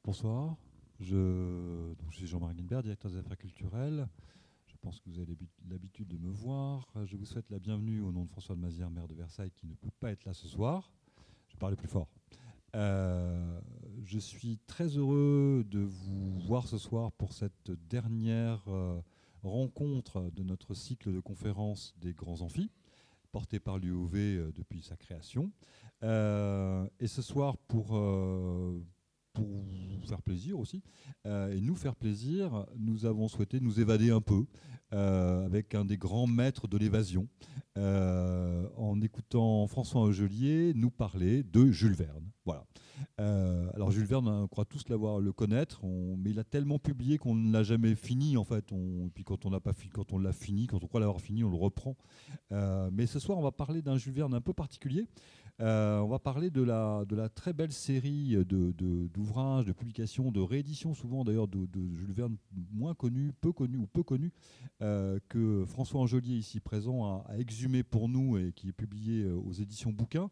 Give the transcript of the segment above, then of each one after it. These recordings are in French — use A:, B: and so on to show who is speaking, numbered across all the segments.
A: Bonsoir, donc je suis Jean-Marie Guinbert, directeur des affaires culturelles. Je pense que vous avez l'habitude de me voir. Je vous souhaite la bienvenue au nom de François de Mazières, maire de Versailles, qui ne peut pas être là ce soir. Je parle plus fort. Je suis très heureux de vous voir ce soir pour cette dernière rencontre de notre cycle de conférences des grands amphis, porté par l'UOV depuis sa création. Et ce soir, pour vous faire plaisir aussi, et nous faire plaisir, nous avons souhaité nous évader un peu avec un des grands maîtres de l'évasion, en écoutant François Angelier nous parler de Jules Verne. Voilà. Alors Jules Verne, on croit tous le connaître, mais il a tellement publié qu'on ne l'a jamais fini en fait. Et puis quand on l'a fini, quand on croit l'avoir fini, on le reprend. Mais ce soir, on va parler d'un Jules Verne un peu particulier. On va parler de la très belle série d'ouvrages, de publications, de rééditions souvent d'ailleurs de Jules Verne peu connu, que François Angelier ici présent a exhumé pour nous et qui est publié aux éditions Bouquin,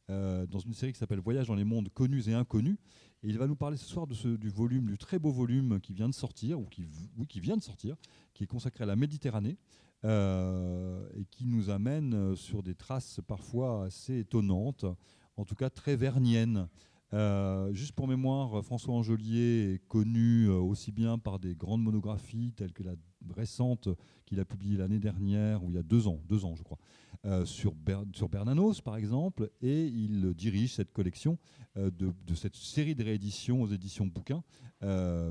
A: dans une série qui s'appelle Voyage dans les mondes connus et inconnus. Et il va nous parler ce soir du très beau volume qui vient de sortir, qui est consacré à la Méditerranée. Et qui nous amène sur des traces parfois assez étonnantes, en tout cas très verniennes. Juste pour mémoire, François Angelier est connu aussi bien par des grandes monographies telles que la récente qu'il a publiée l'année dernière, ou il y a 2 ans je crois, sur Bernanos par exemple, et il dirige cette collection de cette série de rééditions aux éditions Bouquin,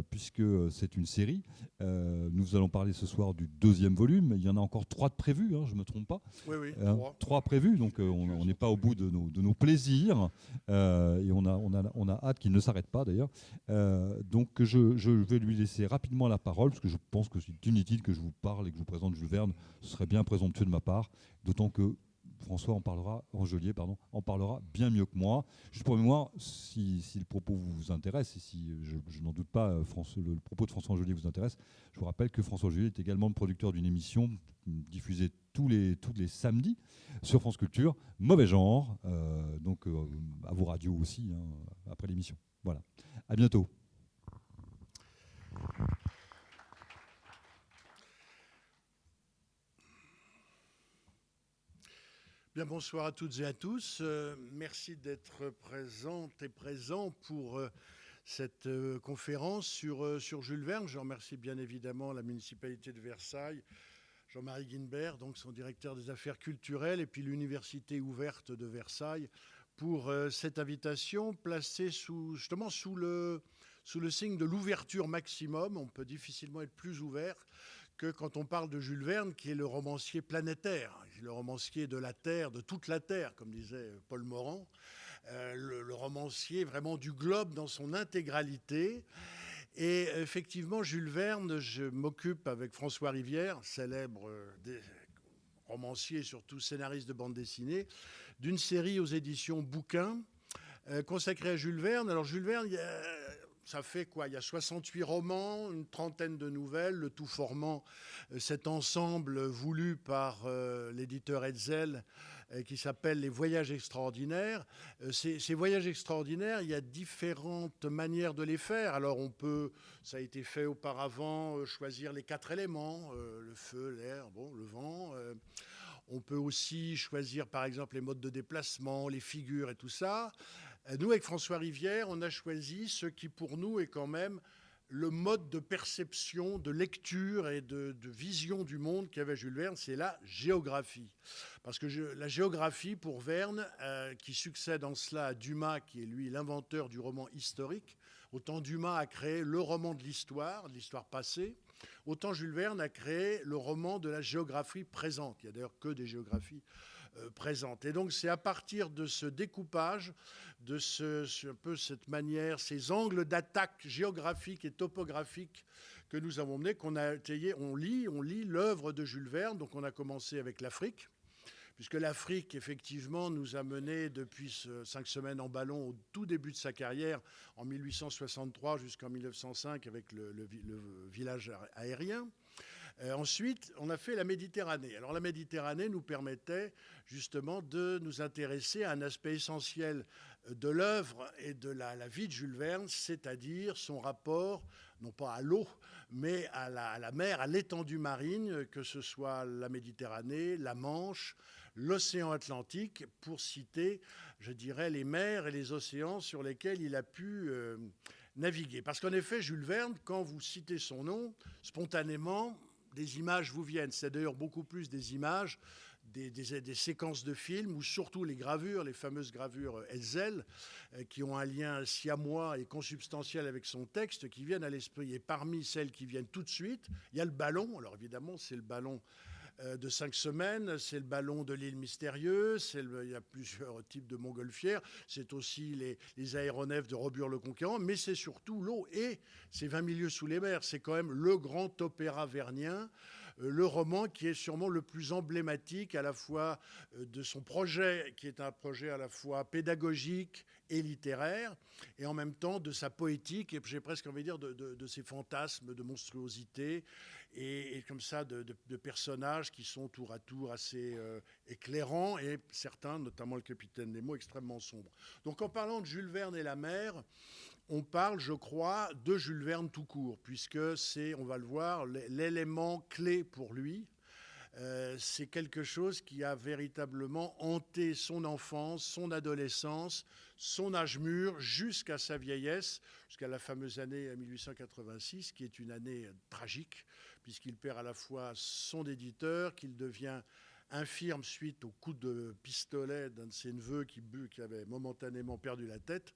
A: puisque c'est une série. Nous allons parler ce soir du 2e volume. Il y en a encore 3 de prévus, je ne me trompe pas.
B: Oui,
A: 3 prévus, donc on n'est pas au bout de nos plaisirs, et on a hâte qu'il ne s'arrête pas d'ailleurs. Donc je vais lui laisser rapidement la parole, parce que je pense que c'est inutile que je vous parle et que je vous présente Jules Verne. Ce serait bien présomptueux de ma part, d'autant que François Angelier en parlera bien mieux que moi. Juste pour mémoire, si le propos vous intéresse, et si je n'en doute pas, le propos de François Angelier vous intéresse, je vous rappelle que François Angelier est également le producteur d'une émission diffusée tous les samedis sur France Culture, Mauvais Genre, donc à vos radios aussi, après l'émission. Voilà. À bientôt.
B: Bien, bonsoir à toutes et à tous. Merci d'être présentes et présents pour cette conférence sur Jules Verne. Je remercie bien évidemment la municipalité de Versailles, Jean-Marie Guinbert, donc son directeur des affaires culturelles, et puis l'université ouverte de Versailles pour cette invitation placée sous le signe de l'ouverture maximum. On peut difficilement être plus ouvert que quand on parle de Jules Verne, qui est le romancier planétaire, le romancier de la Terre, de toute la Terre, comme disait Paul Morand, le romancier vraiment du globe dans son intégralité. Et effectivement, Jules Verne, je m'occupe avec François Rivière, célèbre romancier et surtout scénariste de bande dessinée, d'une série aux éditions Bouquin consacrée à Jules Verne. Alors Jules Verne, ça fait quoi? Il y a 68 romans, une trentaine de nouvelles, le tout formant cet ensemble voulu par l'éditeur Hetzel qui s'appelle Les Voyages extraordinaires. Ces voyages extraordinaires, il y a différentes manières de les faire. Alors on peut, ça a été fait auparavant, choisir les 4 éléments, le feu, l'air, le vent. On peut aussi choisir par exemple les modes de déplacement, les figures et tout ça. Nous, avec François Rivière, on a choisi ce qui, pour nous, est quand même le mode de perception, de lecture et de vision du monde qu'avait Jules Verne, c'est la géographie. Parce que la géographie, pour Verne, qui succède en cela à Dumas, qui est, lui, l'inventeur du roman historique, autant Dumas a créé le roman de l'histoire passée, autant Jules Verne a créé le roman de la géographie présente. Il n'y a d'ailleurs que des géographies présente. Et donc c'est à partir de ce découpage, de un peu cette manière, ces angles d'attaque géographiques et topographiques que nous avons menés, on lit l'œuvre de Jules Verne. Donc on a commencé avec l'Afrique, puisque l'Afrique, effectivement, nous a menés depuis 5 semaines en ballon au tout début de sa carrière, en 1863 jusqu'en 1905, avec le village aérien. Ensuite, on a fait la Méditerranée. Alors la Méditerranée nous permettait justement de nous intéresser à un aspect essentiel de l'œuvre et de la vie de Jules Verne, c'est-à-dire son rapport, non pas à l'eau, mais à la mer, à l'étendue marine, que ce soit la Méditerranée, la Manche, l'océan Atlantique, pour citer, je dirais, les mers et les océans sur lesquels il a pu naviguer. Parce qu'en effet, Jules Verne, quand vous citez son nom, spontanément, des images vous viennent. C'est d'ailleurs beaucoup plus des images, des séquences de films, ou surtout les gravures, les fameuses gravures Hetzel, qui ont un lien siamois et consubstantiel avec son texte, qui viennent à l'esprit. Et parmi celles qui viennent tout de suite, il y a le ballon. Alors évidemment, c'est le ballon de 5 semaines, c'est le ballon de l'île mystérieuse, il y a plusieurs types de montgolfières, c'est aussi les aéronefs de Robur le Conquérant, mais c'est surtout l'eau, et c'est 20 milieux sous les mers. C'est quand même le grand opéra vernien, le roman qui est sûrement le plus emblématique à la fois de son projet, qui est un projet à la fois pédagogique et littéraire, et en même temps de sa poétique, et j'ai presque envie de dire de ses fantasmes de monstruosité, et comme ça de personnages qui sont tour à tour assez éclairants, et certains, notamment le capitaine Nemo, extrêmement sombres. Donc en parlant de Jules Verne et la mer, on parle, je crois, de Jules Verne tout court, puisque c'est, on va le voir, l'élément clé pour lui. C'est quelque chose qui a véritablement hanté son enfance, son adolescence, son âge mûr, jusqu'à sa vieillesse, jusqu'à la fameuse année 1886, qui est une année tragique, puisqu'il perd à la fois son éditeur, qu'il devient infirme suite au coup de pistolet d'un de ses neveux qui avait momentanément perdu la tête,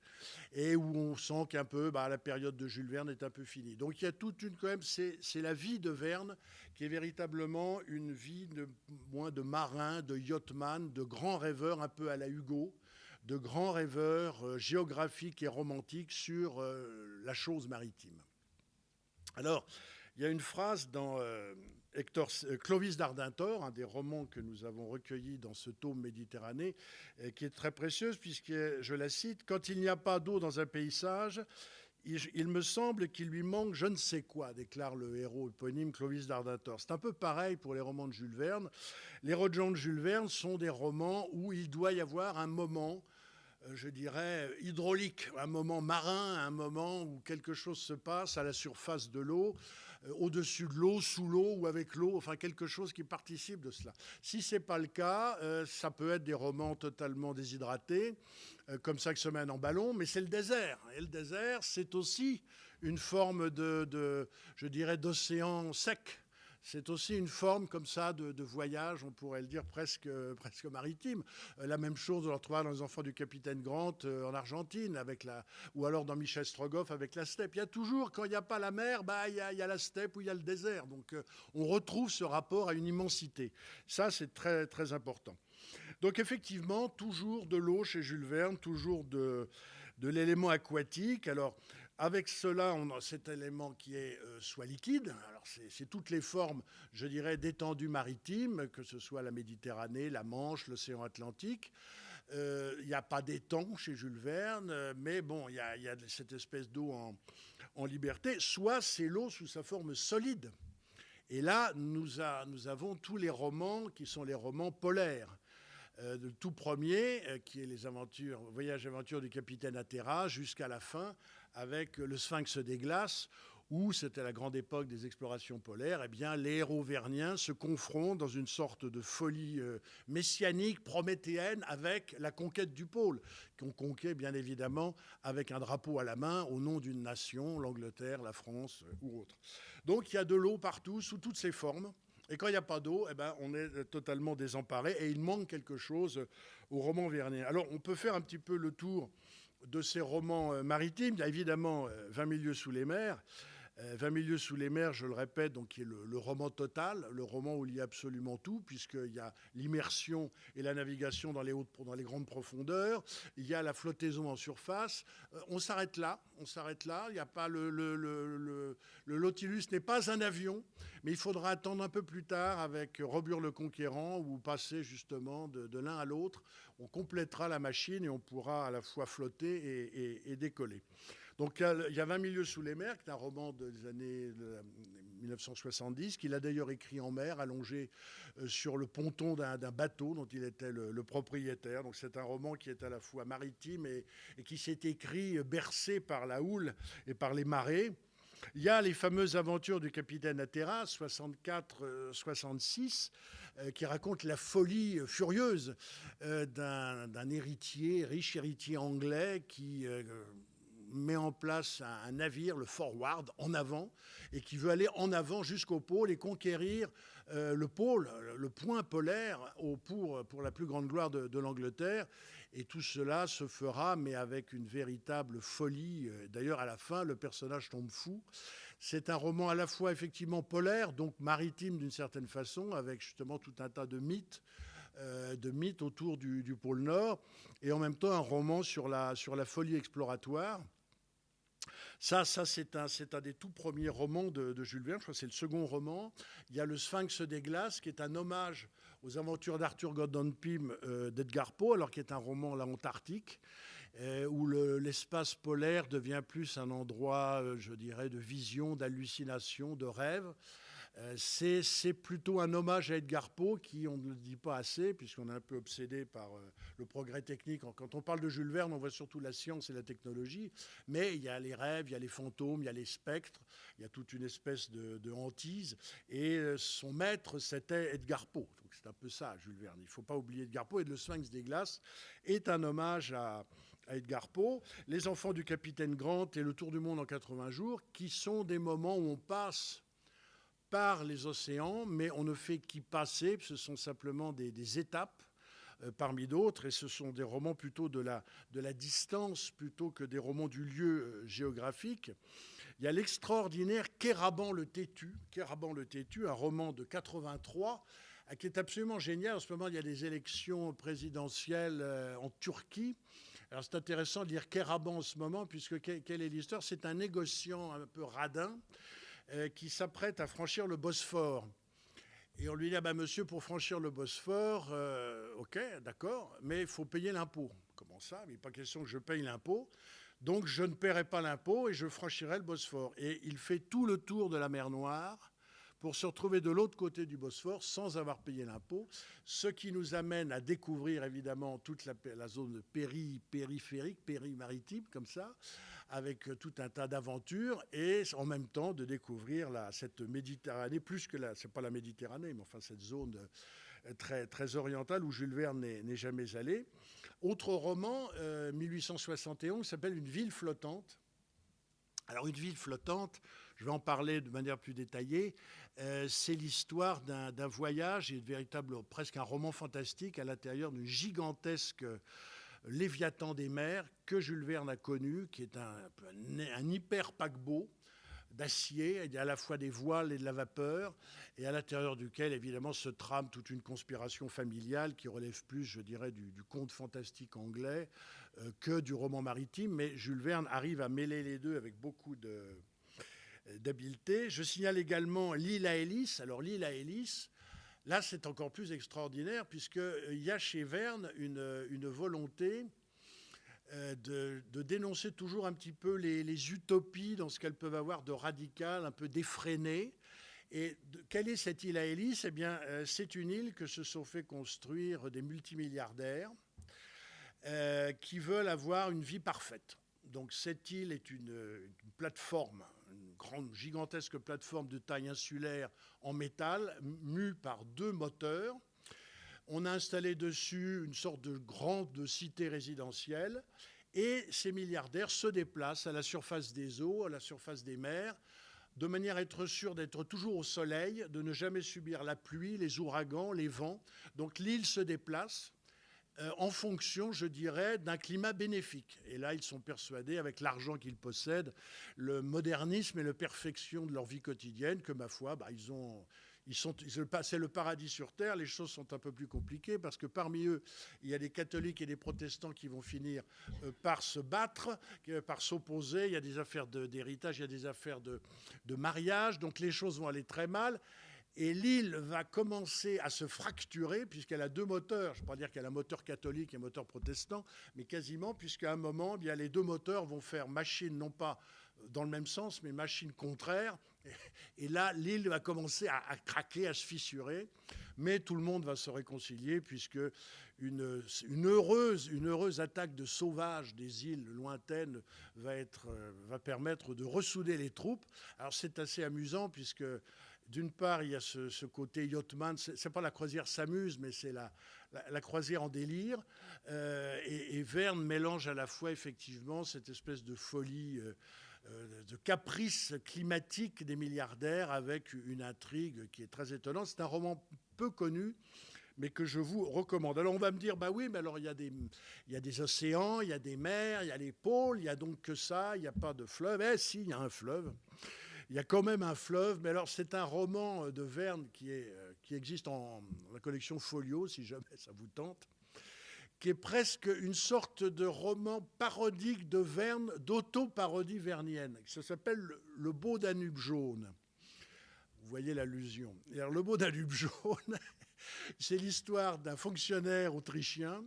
B: et où on sent qu'un peu la période de Jules Verne est un peu finie. Donc il y a toute une, quand même, c'est la vie de Verne qui est véritablement une vie de marin, de yachtman, de grand rêveur, un peu à la Hugo, de grand rêveur géographique et romantique sur la chose maritime. Alors, il y a une phrase dans Clovis d'Ardentor, un des romans que nous avons recueillis dans ce tome Méditerranée, qui est très précieuse, puisque, je la cite, « Quand il n'y a pas d'eau dans un paysage, il me semble qu'il lui manque je ne sais quoi », déclare le héros éponyme Clovis d'Ardentor. C'est un peu pareil pour les romans de Jules Verne. Les romans de Jules Verne sont des romans où il doit y avoir un moment, je dirais, hydraulique, un moment marin, un moment où quelque chose se passe à la surface de l'eau, au-dessus de l'eau, sous l'eau ou avec l'eau, enfin quelque chose qui participe de cela. Si ce n'est pas le cas, ça peut être des romans totalement déshydratés, comme 5 semaines en ballon, mais c'est le désert. Et le désert, c'est aussi une forme je dirais, d'océan sec. C'est aussi une forme comme ça de voyage, on pourrait le dire presque maritime. La même chose, on le retrouvera dans Les Enfants du Capitaine Grant en Argentine, ou alors dans Michel Strogoff avec la steppe. Il y a toujours, quand il n'y a pas la mer, il y a la steppe ou il y a le désert. Donc on retrouve ce rapport à une immensité. Ça, c'est très, très important. Donc effectivement, toujours de l'eau chez Jules Verne, toujours de l'élément aquatique. Alors, avec cela, on a cet élément qui est soit liquide, alors c'est toutes les formes, je dirais, d'étendue maritime, que ce soit la Méditerranée, la Manche, l'océan Atlantique. Il n'y a pas d'étang chez Jules Verne, mais bon, il y a cette espèce d'eau en liberté, soit c'est l'eau sous sa forme solide. Et là, nous avons tous les romans qui sont les romans polaires. Le tout premier, qui est les voyages et aventures du capitaine Atterra, jusqu'à la fin, avec le Sphinx des glaces, où c'était la grande époque des explorations polaires, eh bien, les héros verniens se confrontent dans une sorte de folie messianique, prométhéenne, avec la conquête du pôle, qu'on conquiert bien évidemment avec un drapeau à la main au nom d'une nation, l'Angleterre, la France ou autre. Donc il y a de l'eau partout, sous toutes ses formes. Et quand il n'y a pas d'eau, on est totalement désemparé et il manque quelque chose au roman vernien. Alors, on peut faire un petit peu le tour de ces romans maritimes. Il y a évidemment 20 milieux sous les mers, 20 000 lieues sous les mers, je le répète, donc qui est le roman total, le roman où il y a absolument tout, puisqu'il y a l'immersion et la navigation dans les grandes profondeurs, il y a la flottaison en surface. On s'arrête là, il n'y a pas le Nautilus n'est pas un avion, mais il faudra attendre un peu plus tard avec Robur le Conquérant, où passer justement de l'un à l'autre, on complétera la machine et on pourra à la fois flotter et décoller. Donc il y a 20 000 lieues sous les mers, qui est un roman des années 1970, qu'il a d'ailleurs écrit en mer, allongé sur le ponton d'un bateau dont il était le propriétaire. Donc c'est un roman qui est à la fois maritime et qui s'est écrit bercé par la houle et par les marées. Il y a les fameuses aventures du capitaine Hatteras, 64-66, qui racontent la folie furieuse d'un héritier, riche héritier anglais, qui met en place un navire, le Forward, en avant, et qui veut aller en avant jusqu'au pôle et conquérir le pôle, le point polaire, pour la plus grande gloire de l'Angleterre. Et tout cela se fera, mais avec une véritable folie. D'ailleurs, à la fin, le personnage tombe fou. C'est un roman à la fois effectivement polaire, donc maritime d'une certaine façon, avec justement tout un tas de mythes autour du pôle Nord, et en même temps un roman sur la folie exploratoire. Ça c'est un des tout premiers romans de Jules Verne, je crois que c'est le second roman. Il y a le Sphinx des glaces, qui est un hommage aux aventures d'Arthur Gordon Pym d'Edgar Poe, alors qu'il est un roman là, antarctique, où l'espace polaire devient plus un endroit, je dirais, de vision, d'hallucination, de rêve. C'est plutôt un hommage à Edgar Poe, qui, on ne le dit pas assez, puisqu'on est un peu obsédé par le progrès technique. Quand on parle de Jules Verne, on voit surtout la science et la technologie, mais il y a les rêves, il y a les fantômes, il y a les spectres, il y a toute une espèce de hantise, et son maître, c'était Edgar Poe. Donc c'est un peu ça, Jules Verne. Il ne faut pas oublier Edgar Poe, et le Sphinx des glaces est un hommage à Edgar Poe, Les enfants du capitaine Grant et Le tour du monde en 80 jours, qui sont des moments où on passe par les océans, mais on ne fait qu'y passer. Ce sont simplement des étapes parmi d'autres, et ce sont des romans plutôt de la distance plutôt que des romans du lieu géographique. Il y a l'extraordinaire Kéraban le Têtu, un roman de 83, qui est absolument génial. En ce moment, il y a des élections présidentielles en Turquie. Alors c'est intéressant de lire Kéraban en ce moment, puisque quelle est l'histoire? C'est un négociant un peu radin qui s'apprête à franchir le Bosphore. Et on lui dit, monsieur, pour franchir le Bosphore, ok, d'accord, mais il faut payer l'impôt. Comment ça? Mais il n'est pas question que je paye l'impôt. Donc je ne paierai pas l'impôt et je franchirai le Bosphore. Et il fait tout le tour de la mer Noire pour se retrouver de l'autre côté du Bosphore sans avoir payé l'impôt, ce qui nous amène à découvrir évidemment toute la zone périphérique, périmaritime, comme ça, avec tout un tas d'aventures, et en même temps de découvrir cette Méditerranée, plus que c'est pas la Méditerranée, mais enfin cette zone très, très orientale où Jules Verne n'est jamais allé. Autre roman, 1871, s'appelle Une ville flottante. Alors une ville flottante, je vais en parler de manière plus détaillée, c'est l'histoire d'un voyage et presque un roman fantastique à l'intérieur d'une gigantesque Léviathan des mers que Jules Verne a connu, qui est un hyper paquebot d'acier. Il y a à la fois des voiles et de la vapeur, et à l'intérieur duquel, évidemment, se trame toute une conspiration familiale qui relève plus, je dirais, du conte fantastique anglais que du roman maritime. Mais Jules Verne arrive à mêler les deux avec beaucoup d'habileté. Je signale également L'île à Hélice. Alors, L'île à Hélice, là, c'est encore plus extraordinaire, puisqu'il y a chez Verne une volonté de dénoncer toujours un petit peu les utopies dans ce qu'elles peuvent avoir de radical, un peu d'effréné. Et quelle est cette île à Hélice? Eh bien, c'est une île que se sont fait construire des multimilliardaires qui veulent avoir une vie parfaite. Donc cette île est une plateforme, une grande, gigantesque plateforme de taille insulaire en métal, mue par 2 moteurs. On a installé dessus une sorte de grande cité résidentielle, et ces milliardaires se déplacent à la surface des eaux, à la surface des mers, de manière à être sûr d'être toujours au soleil, de ne jamais subir la pluie, les ouragans, les vents. Donc l'île se déplace en fonction, je dirais, d'un climat bénéfique. Et là, ils sont persuadés, avec l'argent qu'ils possèdent, le modernisme et la perfection de leur vie quotidienne, que ma foi, c'est le paradis sur terre. Les choses sont un peu plus compliquées parce que parmi eux, il y a des catholiques et des protestants qui vont finir par se battre, par s'opposer. Il y a des affaires d'héritage, il y a des affaires de mariage. Donc les choses vont aller très mal. Et l'île va commencer à se fracturer, puisqu'elle a deux moteurs. Je ne vais pas dire qu'elle a un moteur catholique et un moteur protestant, mais quasiment, puisqu'à un moment, bien, les deux moteurs vont faire machine, non pas dans le même sens, mais machine contraire. Et là, l'île va commencer à craquer, à se fissurer. Mais tout le monde va se réconcilier, puisque une heureuse attaque de sauvages des îles lointaines va permettre de ressouder les troupes. Alors c'est assez amusant, puisque d'une part, il y a ce côté yachtsman. C'est pas la croisière s'amuse, mais c'est la croisière en délire. Et Verne mélange à la fois, effectivement, cette espèce de folie, de caprice climatique des milliardaires avec une intrigue qui est très étonnante. C'est un roman peu connu, mais que je vous recommande. Alors on va me dire, bah oui, mais alors il y a des océans, il y a des mers, il y a les pôles, il y a donc que ça, il n'y a pas de fleuve. Eh si, il y a un fleuve. Il y a quand même un fleuve, mais alors c'est un roman de Verne qui existe dans la collection Folio, si jamais ça vous tente, qui est presque une sorte de roman parodique de Verne, d'auto-parodie vernienne. Ça s'appelle Le Beau Danube jaune. Vous voyez l'allusion. Et alors, Le Beau Danube jaune, c'est l'histoire d'un fonctionnaire autrichien.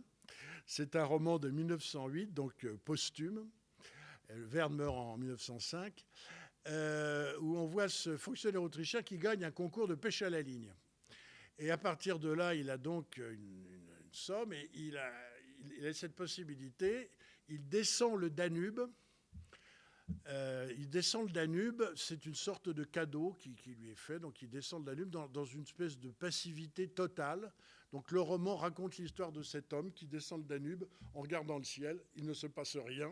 B: C'est un roman de 1908, donc posthume. Verne meurt en 1905. Où on voit ce fonctionnaire autrichien qui gagne un concours de pêche à la ligne. Et à partir de là, il a donc une somme et il a cette possibilité. Il descend le Danube. C'est une sorte de cadeau qui lui est fait. Donc il descend le Danube dans une espèce de passivité totale. Donc le roman raconte l'histoire de cet homme qui descend le Danube en regardant le ciel. Il ne se passe rien.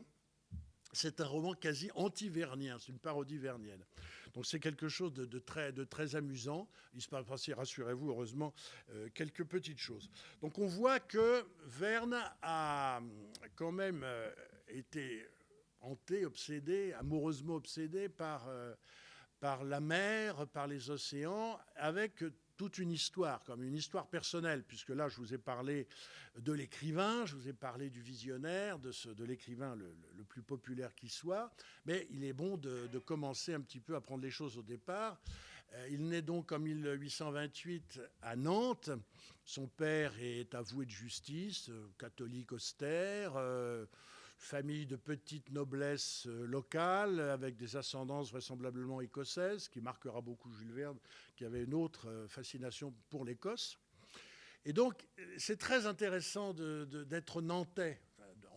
B: C'est un roman quasi anti-vernien, c'est une parodie vernienne. Donc c'est quelque chose de très amusant. Il se passe, rassurez-vous, heureusement, quelques petites choses. Donc on voit que Verne a quand même été hanté, obsédé, amoureusement obsédé par la mer, par les océans, avec toute une histoire, comme une histoire personnelle, puisque là, je vous ai parlé de l'écrivain, je vous ai parlé du visionnaire, de l'écrivain le plus populaire qui soit, mais il est bon de commencer un petit peu à prendre les choses au départ. Il naît donc en 1828 à Nantes. Son père est avoué de justice, catholique austère, famille de petite noblesse locale, avec des ascendances vraisemblablement écossaises, qui marquera beaucoup Jules Verne, qui avait une autre fascination pour l'Écosse. Et donc, c'est très intéressant d'être nantais,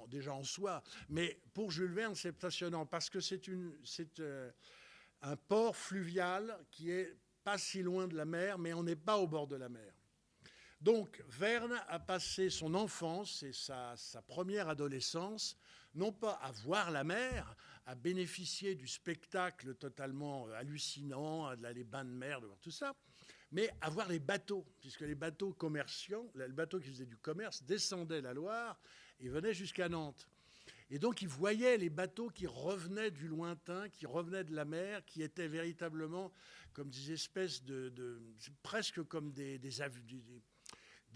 B: déjà en soi, mais pour Jules Verne, c'est passionnant, parce que c'est un port fluvial qui est pas si loin de la mer, mais on n'est pas au bord de la mer. Donc, Verne a passé son enfance et sa première adolescence, non pas à voir la mer, à bénéficier du spectacle totalement hallucinant, les bains de mer, de voir tout ça, mais à voir les bateaux, puisque les bateaux commerciants, les bateaux qui faisaient du commerce, descendaient la Loire et venaient jusqu'à Nantes. Et donc, il voyait les bateaux qui revenaient du lointain, qui revenaient de la mer, qui étaient véritablement comme des espèces presque comme des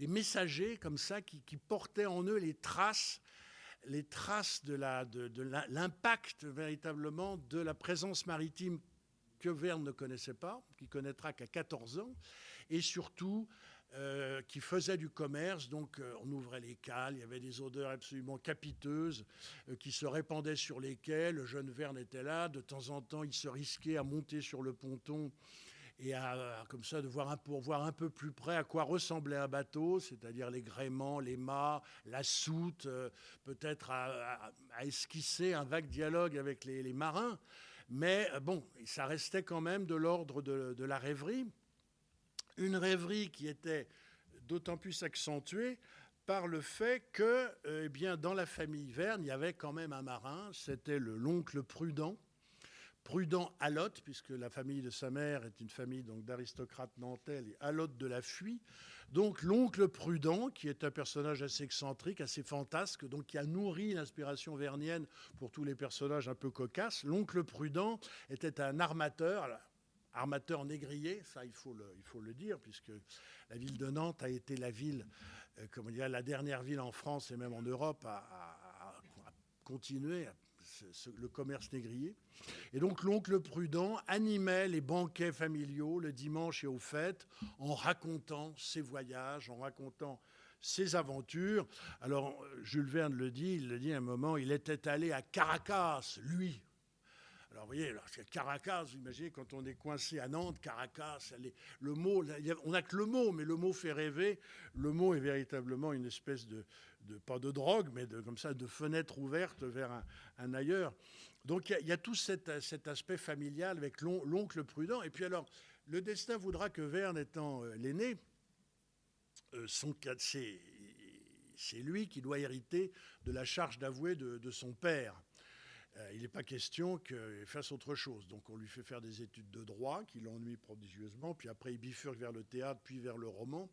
B: messagers comme ça qui portaient en eux les traces de l'impact véritablement de la présence maritime que Verne ne connaissait pas, qui connaîtra qu'à 14 ans, et surtout qui faisait du commerce. Donc on ouvrait les cales, il y avait des odeurs absolument capiteuses qui se répandaient sur les quais. Le jeune Verne était là, de temps en temps il se risquait à monter sur le ponton et comme ça pour voir un peu plus près à quoi ressemblait un bateau, c'est-à-dire les gréements, les mâts, la soute, peut-être à esquisser un vague dialogue avec les marins. Mais bon, ça restait quand même de l'ordre de la rêverie. Une rêverie qui était d'autant plus accentuée par le fait que, dans la famille Verne, il y avait quand même un marin, c'était l'oncle Prudent, prudent Alotte, puisque la famille de sa mère est une famille donc d'aristocrates nantais, les Alotte de la Fuie. Donc l'oncle Prudent, qui est un personnage assez excentrique, assez fantasque, donc qui a nourri l'inspiration vernienne pour tous les personnages un peu cocasses. L'oncle Prudent était un armateur, armateur négrier, ça il faut le dire, puisque la ville de Nantes a été la ville, comment dire, la dernière ville en France et même en Europe à continuer le commerce négrier. Et donc l'oncle Prudent animait les banquets familiaux le dimanche et aux fêtes en racontant ses voyages, en racontant ses aventures. Alors Jules Verne il le dit à un moment, il était allé à Caracas, lui. Alors vous voyez, Caracas, vous imaginez quand on est coincé à Nantes, Caracas, le mot, on n'a que le mot, mais le mot fait rêver. Le mot est véritablement une espèce pas de drogue, mais comme ça, de fenêtre ouverte vers un ailleurs. Donc il y a tout cet aspect familial avec l'oncle Prudent. Et puis alors, le destin voudra que Verne, étant l'aîné, c'est lui qui doit hériter de la charge d'avoué de son père. Il n'est pas question qu'il fasse autre chose. Donc on lui fait faire des études de droit qui l'ennuient prodigieusement, puis après il bifurque vers le théâtre, puis vers le roman.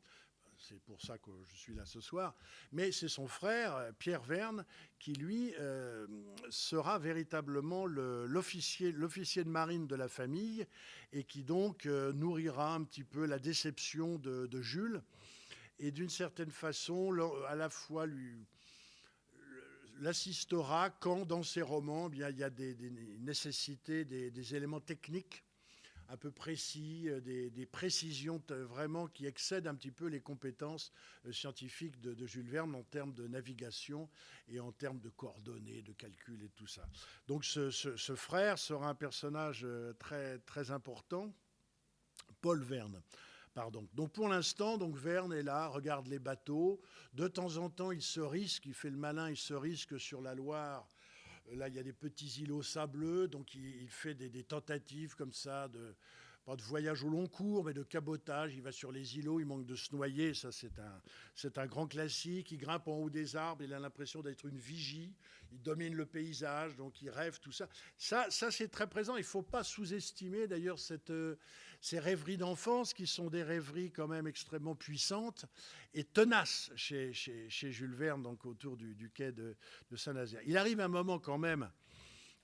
B: C'est pour ça que je suis là ce soir. Mais c'est son frère, Pierre Verne, qui lui sera véritablement l'officier de marine de la famille et qui donc nourrira un petit peu la déception de Jules et d'une certaine façon à la fois l'assistera quand dans ses romans il y a des nécessités, des éléments techniques un peu précis, des précisions vraiment qui excèdent un petit peu les compétences scientifiques de Jules Verne en termes de navigation et en termes de coordonnées, de calcul et tout ça. Donc ce frère sera un personnage très, très important, Paul Verne. Pardon. Donc pour l'instant, Verne est là, regarde les bateaux. De temps en temps, il se risque, il fait le malin, il se risque sur la Loire. Là, il y a des petits îlots sableux, donc il fait des tentatives comme ça, pas de voyage au long cours, mais de cabotage. Il va sur les îlots, il manque de se noyer, ça c'est un grand classique. Il grimpe en haut des arbres, il a l'impression d'être une vigie. Il domine le paysage, donc il rêve, tout ça. Ça c'est très présent. Il ne faut pas sous-estimer d'ailleurs ces rêveries d'enfance qui sont des rêveries quand même extrêmement puissantes et tenaces chez Jules Verne, donc autour du quai de Saint-Nazaire. Il arrive un moment quand même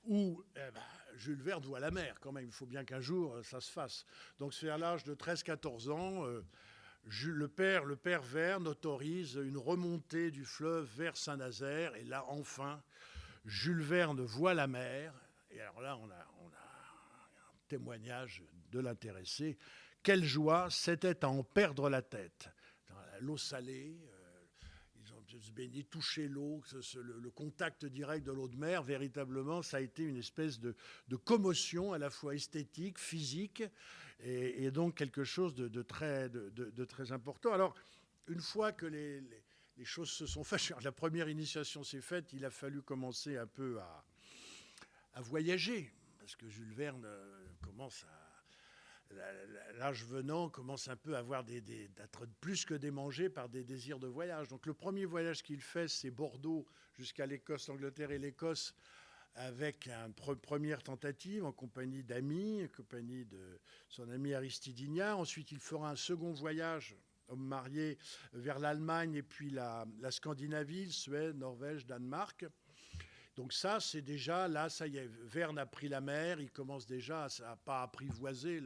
B: où Jules Verne voit la mer quand même. Il faut bien qu'un jour ça se fasse. Donc c'est à l'âge de 13-14 ans, le père Verne autorise une remontée du fleuve vers Saint-Nazaire. Et là, enfin, Jules Verne voit la mer. Et alors là, on a un témoignage de l'intéressé. Quelle joie, c'était à en perdre la tête. L'eau salée, ils ont se baigner, toucher l'eau, le contact direct de l'eau de mer, véritablement, ça a été une espèce de commotion à la fois esthétique, physique, et donc quelque chose de très important. Alors, une fois que les choses se sont faites, la première initiation s'est faite, il a fallu commencer un peu à voyager, parce que Jules Verne commence l'âge venant, commence un peu à avoir d'être plus que démangé par des désirs de voyage. Donc le premier voyage qu'il fait, c'est Bordeaux jusqu'à l'Écosse, l'Angleterre et l'Écosse, avec une première tentative en compagnie d'amis, en compagnie de son ami Aristide Hignard. Ensuite, il fera un second voyage, homme marié, vers l'Allemagne et puis la Scandinavie, Suède, Norvège, Danemark. Donc ça, c'est déjà, là, ça y est, Verne a pris la mer, il commence déjà à pas apprivoiser,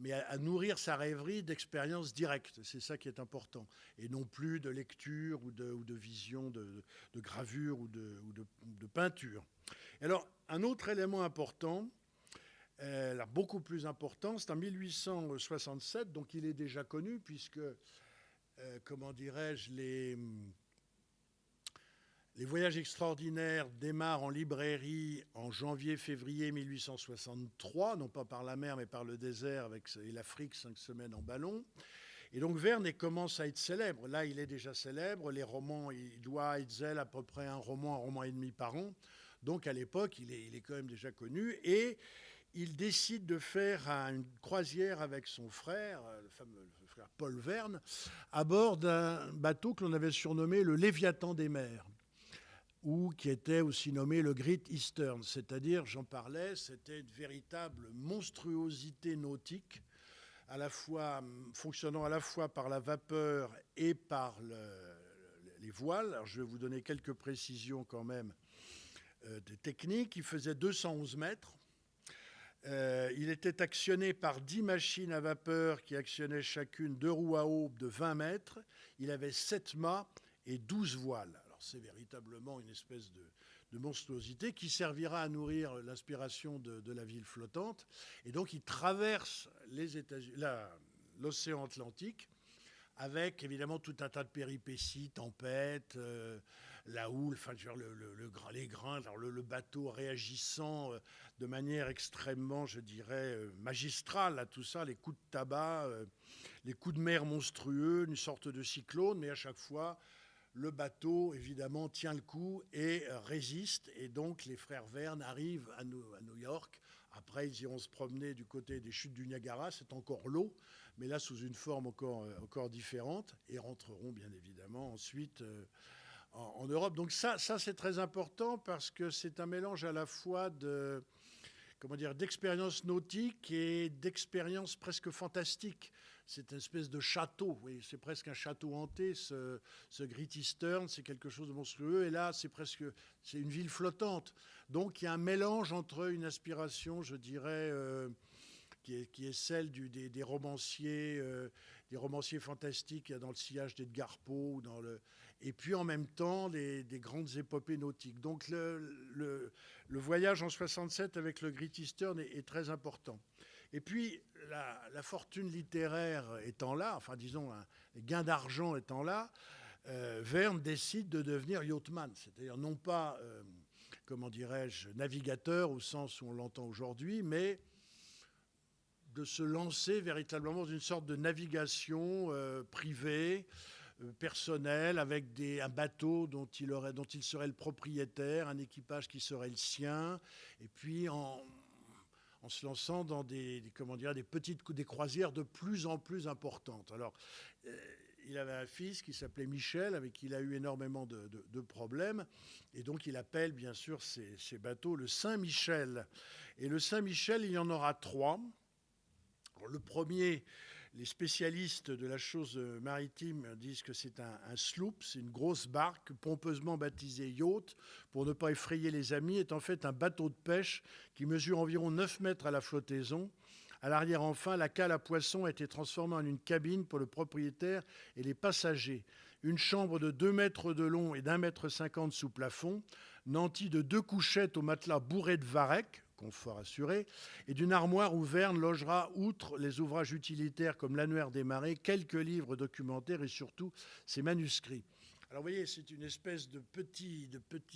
B: mais à nourrir sa rêverie d'expériences directes. C'est ça qui est important. Et non plus de lecture ou de vision, de gravure ou de peinture. Et alors, un autre élément important, beaucoup plus important, c'est en 1867, donc il est déjà connu, puisque, comment dirais-je, les voyages extraordinaires démarrent en librairie en janvier-février 1863, non pas par la mer, mais par le désert et l'Afrique, 5 semaines en ballon. Et donc Verne commence à être célèbre. Là, il est déjà célèbre. Les romans, il doit à Hetzel à peu près un roman et demi par an. Donc à l'époque, il est quand même déjà connu. Et il décide de faire une croisière avec son frère, le fameux frère Paul Verne, à bord d'un bateau que l'on avait surnommé le Léviathan des mers, ou qui était aussi nommé le Great Eastern, c'est-à-dire, j'en parlais, c'était une véritable monstruosité nautique, à la fois, fonctionnant à la fois par la vapeur et par les voiles. Alors, je vais vous donner quelques précisions quand même des techniques. Il faisait 211 mètres. Il était actionné par 10 machines à vapeur qui actionnaient chacune 2 roues à eau de 20 mètres. Il avait 7 mâts et 12 voiles. Alors c'est véritablement une espèce de monstruosité qui servira à nourrir l'inspiration de la ville flottante. Et donc il traverse l'océan Atlantique avec évidemment tout un tas de péripéties, tempêtes, la houle, enfin, les grains, alors le bateau réagissant de manière extrêmement, je dirais, magistrale à tout ça, les coups de tabac, les coups de mer monstrueux, une sorte de cyclone, mais à chaque fois, le bateau, évidemment, tient le coup et résiste. Et donc, les frères Verne arrivent à New York. Après, ils iront se promener du côté des chutes du Niagara. C'est encore l'eau, mais là, sous une forme encore différente. Et rentreront, bien évidemment, ensuite en Europe. Donc ça c'est très important parce que c'est un mélange à la fois d'expérience nautique et d'expérience presque fantastique. C'est une espèce de château, oui, c'est presque un château hanté, ce Great Eastern, c'est quelque chose de monstrueux. Et là, c'est une ville flottante. Donc il y a un mélange entre une aspiration, je dirais, qui est celle des romanciers fantastiques dans le sillage d'Edgar Poe, et puis en même temps des grandes épopées nautiques. Donc le voyage en 67 avec le Great Eastern est très important. Et puis la fortune littéraire étant là, enfin disons les gains d'argent étant là, Verne décide de devenir yachtsman, c'est-à-dire non pas, comment dirais-je, navigateur au sens où on l'entend aujourd'hui, mais de se lancer véritablement dans une sorte de navigation privée, personnelle, avec un bateau dont il serait le propriétaire, un équipage qui serait le sien, et puis en se lançant dans des croisières de plus en plus importantes. Alors, il avait un fils qui s'appelait Michel, avec qui il a eu énormément de problèmes, et donc il appelle bien sûr ces bateaux le Saint-Michel. Et le Saint-Michel, il y en aura 3. Alors, le premier, les spécialistes de la chose maritime disent que c'est un sloop, c'est une grosse barque pompeusement baptisée yacht, pour ne pas effrayer les amis, est en fait un bateau de pêche qui mesure environ 9 mètres à la flottaison. À l'arrière, enfin, la cale à poissons a été transformée en une cabine pour le propriétaire et les passagers. Une chambre de 2 mètres de long et d'1,50 mètre sous plafond, nantie de 2 couchettes au matelas bourré de varech, confort assuré, et d'une armoire où Verne logera, outre les ouvrages utilitaires comme l'Annuaire des marées, quelques livres documentaires et surtout ses manuscrits. Alors vous voyez, c'est une espèce de petit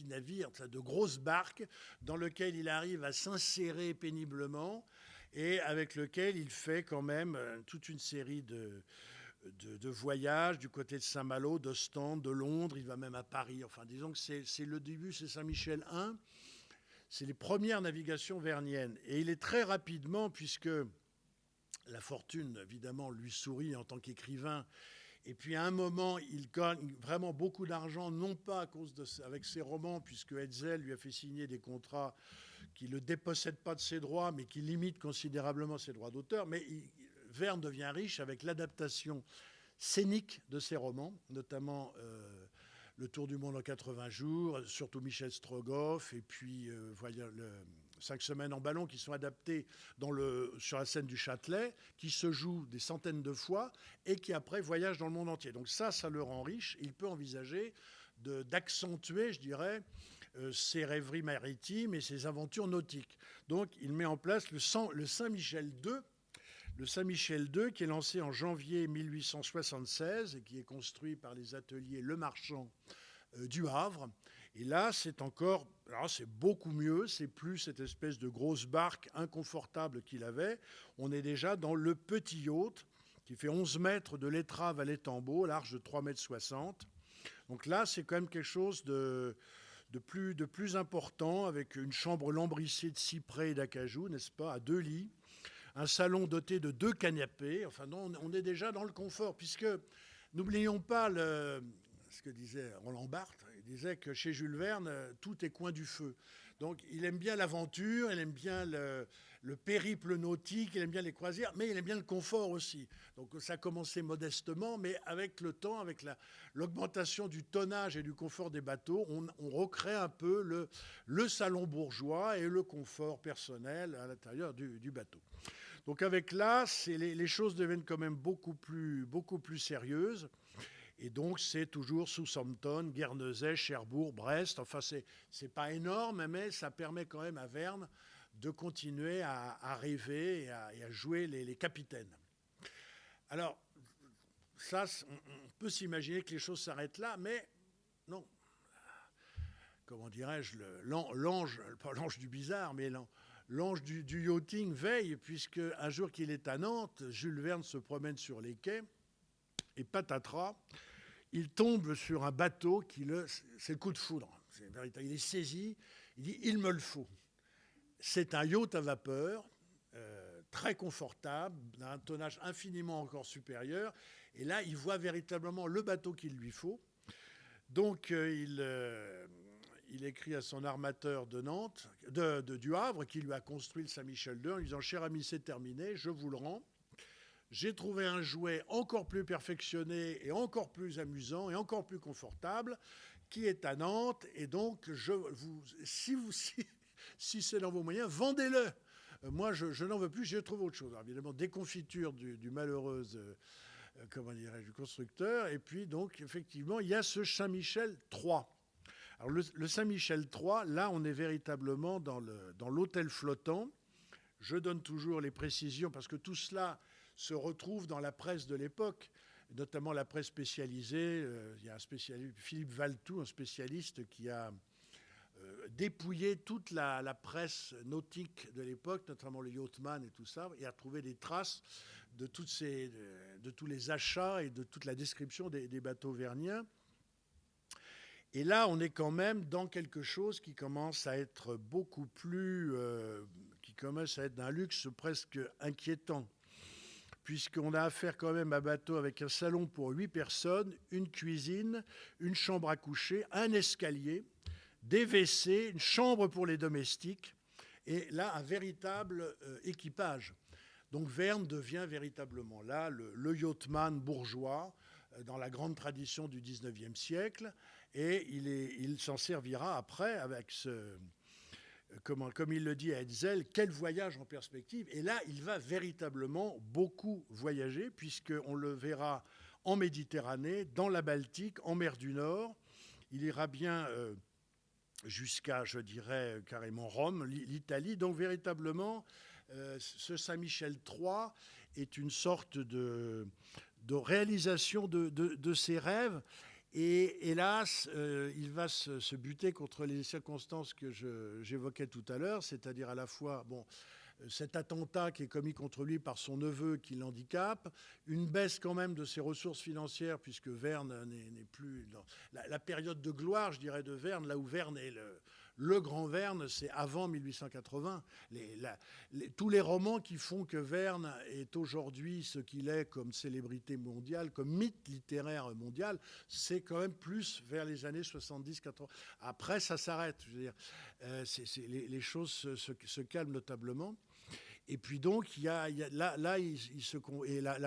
B: navire, de grosse barque, dans lequel il arrive à s'insérer péniblement et avec lequel il fait quand même toute une série de voyages du côté de Saint-Malo, d'Ostende, de Londres, il va même à Paris. Enfin, disons que c'est le début, c'est Saint-Michel I. C'est les premières navigations verniennes. Et il est très rapidement, puisque la fortune, évidemment, lui sourit en tant qu'écrivain. Et puis, à un moment, il gagne vraiment beaucoup d'argent, non pas avec ses romans, puisque Hetzel lui a fait signer des contrats qui ne le dépossèdent pas de ses droits, mais qui limitent considérablement ses droits d'auteur. Mais Verne devient riche avec l'adaptation scénique de ses romans, notamment Le Tour du monde en 80 jours, surtout Michel Strogoff, et puis 5 semaines en ballon qui sont adaptés sur la scène du Châtelet, qui se joue des centaines de fois et qui après voyage dans le monde entier. Donc ça le rend riche. Il peut envisager d'accentuer, je dirais, ses rêveries maritimes et ses aventures nautiques. Donc il met en place le Saint-Michel II, le Saint-Michel II, qui est lancé en janvier 1876 et qui est construit par les ateliers Le Marchand du Havre. Et là, c'est beaucoup mieux. C'est plus cette espèce de grosse barque inconfortable qu'il avait. On est déjà dans le petit yacht qui fait 11 mètres de l'étrave à l'étambot, large de 3,60 mètres. Donc là, c'est quand même quelque chose de plus important, avec une chambre lambrissée de cyprès et d'acajou, n'est-ce pas, à 2 lits. Un salon doté de 2 canapés. Enfin, non, on est déjà dans le confort, puisque n'oublions pas ce que disait Roland Barthes. Il disait que chez Jules Verne, tout est coin du feu. Donc il aime bien l'aventure, il aime bien le périple nautique, il aime bien les croisières, mais il aime bien le confort aussi. Donc ça a commencé modestement, mais avec le temps, avec l'augmentation du tonnage et du confort des bateaux, on recrée un peu le salon bourgeois et le confort personnel à l'intérieur du bateau. Donc avec l'As, les choses deviennent quand même beaucoup plus sérieuses. Et donc, c'est toujours Southampton, Guernesey, Cherbourg, Brest. Enfin, c'est pas énorme, mais ça permet quand même à Verne de continuer à rêver et à jouer les capitaines. Alors, ça, on peut s'imaginer que les choses s'arrêtent là, mais non. Comment dirais-je, l'ange, pas l'ange du bizarre, mais l'ange du yachting veille, puisque un jour qu'il est à Nantes, Jules Verne se promène sur les quais, et patatras, il tombe sur un bateau c'est le coup de foudre. Il est saisi, il dit « il me le faut ». C'est un yacht à vapeur, très confortable, d'un tonnage infiniment encore supérieur. Et là, il voit véritablement le bateau qu'il lui faut. Donc, il écrit à son armateur de Nantes, du Havre, qui lui a construit le Saint-Michel II, en lui disant « cher ami, c'est terminé, je vous le rends. J'ai trouvé un jouet encore plus perfectionné et encore plus amusant et encore plus confortable qui est à Nantes. Et donc, si c'est dans vos moyens, vendez-le. Moi, je n'en veux plus, j'ai trouvé autre chose. Alors, évidemment, déconfiture du malheureux du constructeur. Et puis, donc, effectivement, il y a ce Saint-Michel III. Alors, le Saint-Michel III, là, on est véritablement dans l'hôtel flottant. Je donne toujours les précisions parce que tout cela se retrouve dans la presse de l'époque, notamment la presse spécialisée. Il y a un spécialiste, Philippe Valtou, un spécialiste qui a dépouillé toute la presse nautique de l'époque, notamment le Yachtman et tout ça, et a trouvé des traces de tous les achats et de toute la description des bateaux verniens. Et là, on est quand même dans quelque chose qui commence à être beaucoup plus... qui commence à être d'un luxe presque inquiétant, puisqu'on a affaire quand même à bateau avec un salon pour 8 personnes, une cuisine, une chambre à coucher, un escalier, des WC, une chambre pour les domestiques, et là, un véritable équipage. Donc Verne devient véritablement là le yachtsman bourgeois dans la grande tradition du 19e siècle, et il s'en servira après avec comme il le dit à Hetzel, quel voyage en perspective. Et là, il va véritablement beaucoup voyager, puisqu'on le verra en Méditerranée, dans la Baltique, en mer du Nord. Il ira bien jusqu'à, je dirais, carrément Rome, l'Italie. Donc, véritablement, ce Saint-Michel III est une sorte de réalisation de ses rêves. Et hélas, il va se buter contre les circonstances que j'évoquais tout à l'heure, c'est-à-dire à la fois cet attentat qui est commis contre lui par son neveu qui l'handicape, une baisse quand même de ses ressources financières, puisque Verne n'est plus dans la période de gloire, je dirais, de Verne, là où Verne est le grand Verne, c'est avant 1880. Tous les romans qui font que Verne est aujourd'hui ce qu'il est comme célébrité mondiale, comme mythe littéraire mondial, c'est quand même plus vers les années 70-80. Après, ça s'arrête. Je veux dire, les choses se calment notablement. Et puis donc, la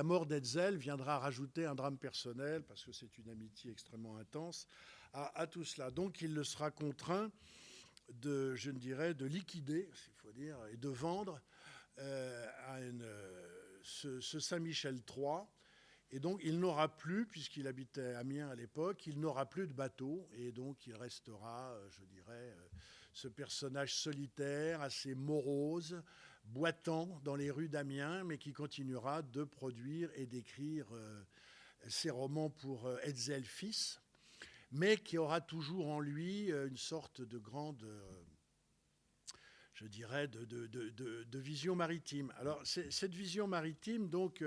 B: mort d'Hetzel viendra rajouter un drame personnel, parce que c'est une amitié extrêmement intense, à tout cela. Donc, il le sera contraint de liquider, s'il faut dire, et de vendre ce Saint-Michel III. Et donc, il n'aura plus, puisqu'il habitait Amiens à l'époque, il n'aura plus de bateau. Et donc, il restera, je dirais, ce personnage solitaire, assez morose, boitant dans les rues d'Amiens, mais qui continuera de produire et d'écrire ses romans pour Hetzel fils, mais qui aura toujours en lui une sorte de grande, je dirais, de vision maritime. Alors, cette vision maritime, donc,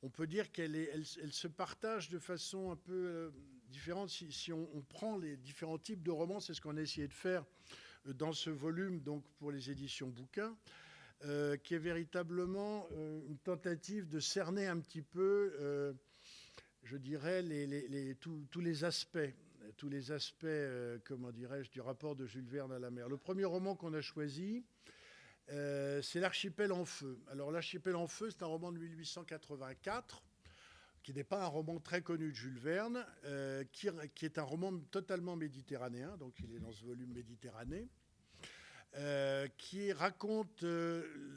B: on peut dire qu'elle se partage de façon un peu différente si on prend les différents types de romans. C'est ce qu'on a essayé de faire dans ce volume, donc, pour les éditions bouquins, qui est véritablement une tentative de cerner un petit peu... je dirais, tous les aspects, comment dirais-je, du rapport de Jules Verne à la mer. Le premier roman qu'on a choisi, c'est L'Archipel en feu. Alors, L'Archipel en feu, c'est un roman de 1884, qui n'est pas un roman très connu de Jules Verne, qui est un roman totalement méditerranéen, donc il est dans ce volume Méditerranée, qui raconte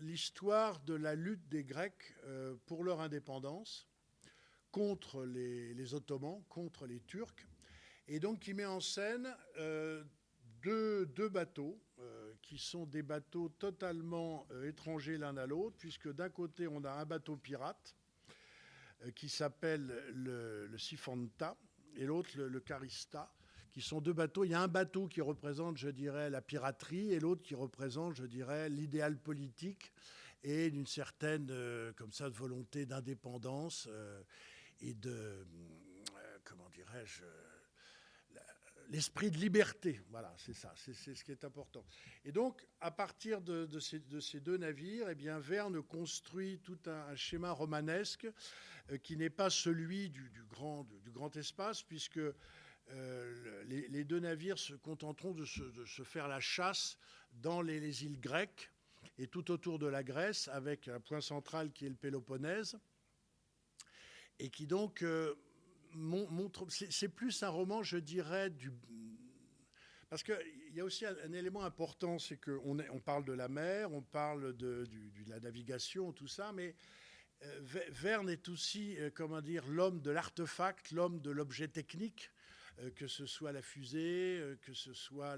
B: l'histoire de la lutte des Grecs pour leur indépendance contre les Ottomans, contre les Turcs, et donc qui met en scène deux bateaux qui sont des bateaux totalement étrangers l'un à l'autre, puisque d'un côté, on a un bateau pirate qui s'appelle le Sifanta et l'autre le Carista, qui sont deux bateaux. Il y a un bateau qui représente, je dirais, la piraterie et l'autre qui représente, je dirais, l'idéal politique et d'une certaine comme ça, de volonté d'indépendance et de, comment dirais-je, l'esprit de liberté. Voilà, c'est ça, c'est ce qui est important. Et donc, à partir de ces deux navires, eh bien, Verne construit tout un schéma romanesque qui n'est pas celui du grand espace, puisque les deux navires se contenteront de se faire la chasse dans les îles grecques et tout autour de la Grèce, avec un point central qui est le Péloponnèse, et qui donc montre... C'est plus un roman, je dirais, parce qu'il y a aussi un élément important, c'est qu'on parle de la mer, on parle de la navigation, tout ça, mais Verne est aussi, comment dire, l'homme de l'artefact, l'homme de l'objet technique, que ce soit la fusée, que ce soit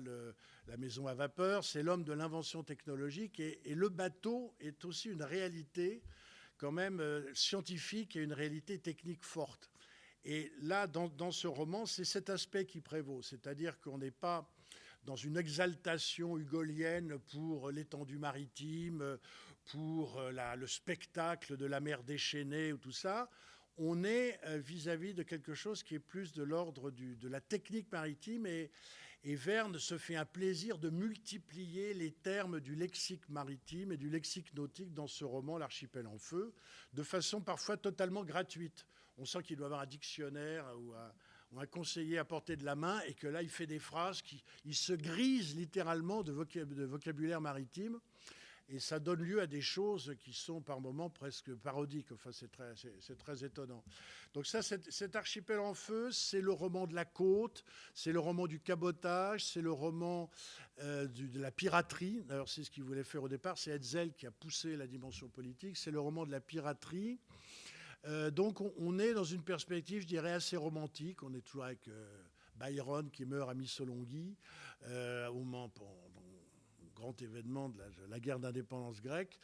B: la maison à vapeur. C'est l'homme de l'invention technologique. Et le bateau est aussi une réalité quand même scientifique et une réalité technique forte. Et là, dans ce roman, c'est cet aspect qui prévaut. C'est-à-dire qu'on n'est pas dans une exaltation hugolienne pour l'étendue maritime, pour le spectacle de la mer déchaînée ou tout ça. On est vis-à-vis de quelque chose qui est plus de l'ordre de la technique maritime, et Verne se fait un plaisir de multiplier les termes du lexique maritime et du lexique nautique dans ce roman, L'Archipel en feu, de façon parfois totalement gratuite. On sent qu'il doit avoir un dictionnaire ou un conseiller à portée de la main, et que là, il fait des phrases il se grise littéralement de vocabulaire maritime. Et ça donne lieu à des choses qui sont par moments presque parodiques. Enfin, c'est très étonnant. Donc ça, cet Archipel en feu, c'est le roman de la côte, c'est le roman du cabotage, c'est le roman de la piraterie. D'ailleurs, c'est ce qu'il voulait faire au départ. C'est Hetzel qui a poussé la dimension politique. C'est le roman de la piraterie. Donc on est dans une perspective, je dirais, assez romantique. On est toujours avec Byron qui meurt à Missolonghi, au moment... grand événement de la guerre d'indépendance grecque.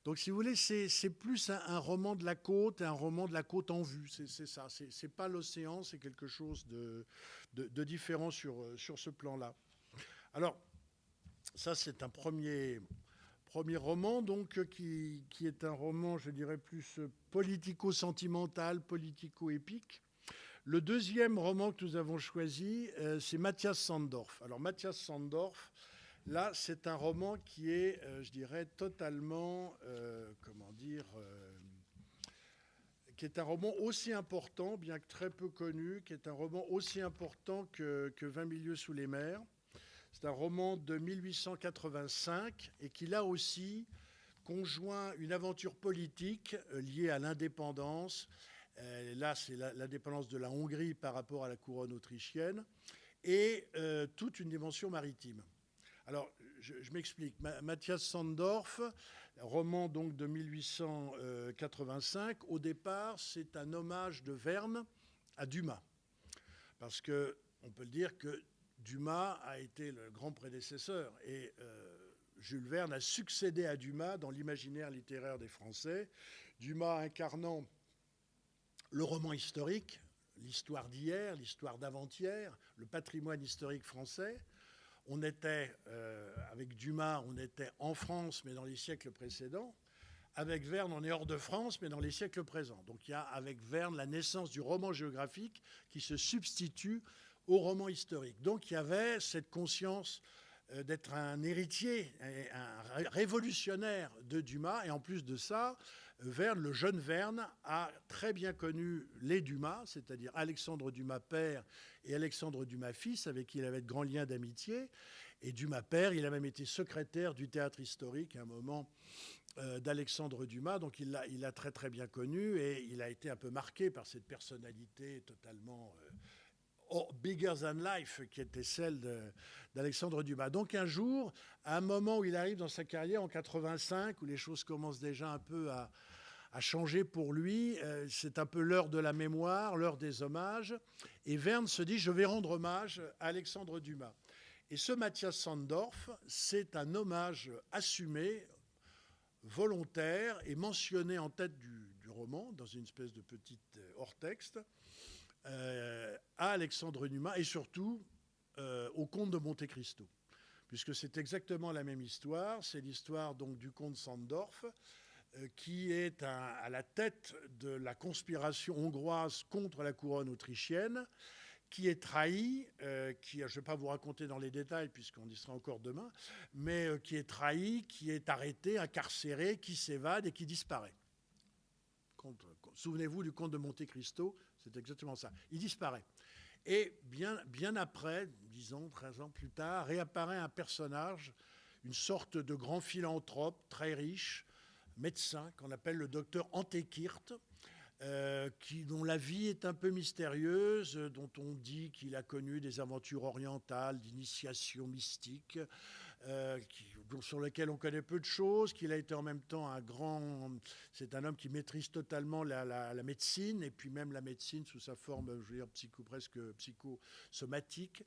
B: Donc, si vous voulez, c'est plus un roman de la côte, un roman de la côte en vue. C'est ça. C'est pas l'océan, c'est quelque chose de différent sur ce plan-là. Alors, ça, c'est un premier roman, donc, qui est un roman, je dirais, plus politico-sentimental, politico-épique. Le deuxième roman que nous avons choisi, c'est Matthias Sanddorf. Alors, Matthias Sanddorf, là, c'est un roman qui est, je dirais, totalement, comment dire, qui est un roman aussi important, bien que très peu connu, qui est un roman aussi important que 20 milieux sous les mers. C'est un roman de 1885 et qui, là aussi, conjoint une aventure politique liée à l'indépendance. Là, c'est l'indépendance de la Hongrie par rapport à la couronne autrichienne, et toute une dimension maritime. Alors, je m'explique. Matthias Sanddorf, roman donc de 1885, au départ, c'est un hommage de Verne à Dumas. Parce qu'on peut le dire que Dumas a été le grand prédécesseur, et Jules Verne a succédé à Dumas dans l'imaginaire littéraire des Français. Dumas incarnant le roman historique, l'histoire d'hier, l'histoire d'avant-hier, le patrimoine historique français. On était, avec Dumas, on était en France, mais dans les siècles précédents. Avec Verne, on est hors de France, mais dans les siècles présents. Donc il y a avec Verne la naissance du roman géographique qui se substitue au roman historique. Donc il y avait cette conscience d'être un héritier, un révolutionnaire de Dumas. Et en plus de ça, Verne, le jeune Verne, a très bien connu les Dumas, c'est-à-dire Alexandre Dumas père et Alexandre Dumas fils, avec qui il avait de grands liens d'amitié. Et Dumas père, il a même été secrétaire du théâtre historique à un moment d'Alexandre Dumas, donc il l'a très très bien connu et il a été un peu marqué par cette personnalité totalement bigger than life qui était celle d'Alexandre Dumas. Donc un jour, à un moment où il arrive dans sa carrière en 85, où les choses commencent déjà un peu à changer pour lui, c'est un peu l'heure de la mémoire, l'heure des hommages, et Verne se dit je vais rendre hommage à Alexandre Dumas. Et ce Matthias Sandorf, c'est un hommage assumé, volontaire et mentionné en tête du roman, dans une espèce de petite hors-texte, à Alexandre Dumas et surtout au comte de Monte Cristo. Puisque c'est exactement la même histoire, c'est l'histoire donc du comte Sandorf, qui est à la tête de la conspiration hongroise contre la couronne autrichienne, qui est trahi, je ne vais pas vous raconter dans les détails puisqu'on y sera encore demain, mais qui est trahi, qui est arrêté, incarcéré, qui s'évade et qui disparaît. Souvenez-vous du comte de Monte Cristo, c'est exactement ça. Il disparaît. Et bien après, 10 ans, 13 ans plus tard, réapparaît un personnage, une sorte de grand philanthrope, très riche, médecin, qu'on appelle le docteur Antékirt, dont la vie est un peu mystérieuse, dont on dit qu'il a connu des aventures orientales, d'initiation mystique, sur lesquelles on connaît peu de choses, qu'il a été en même temps c'est un homme qui maîtrise totalement la médecine, et puis même la médecine sous sa forme, je veux dire, presque psychosomatique.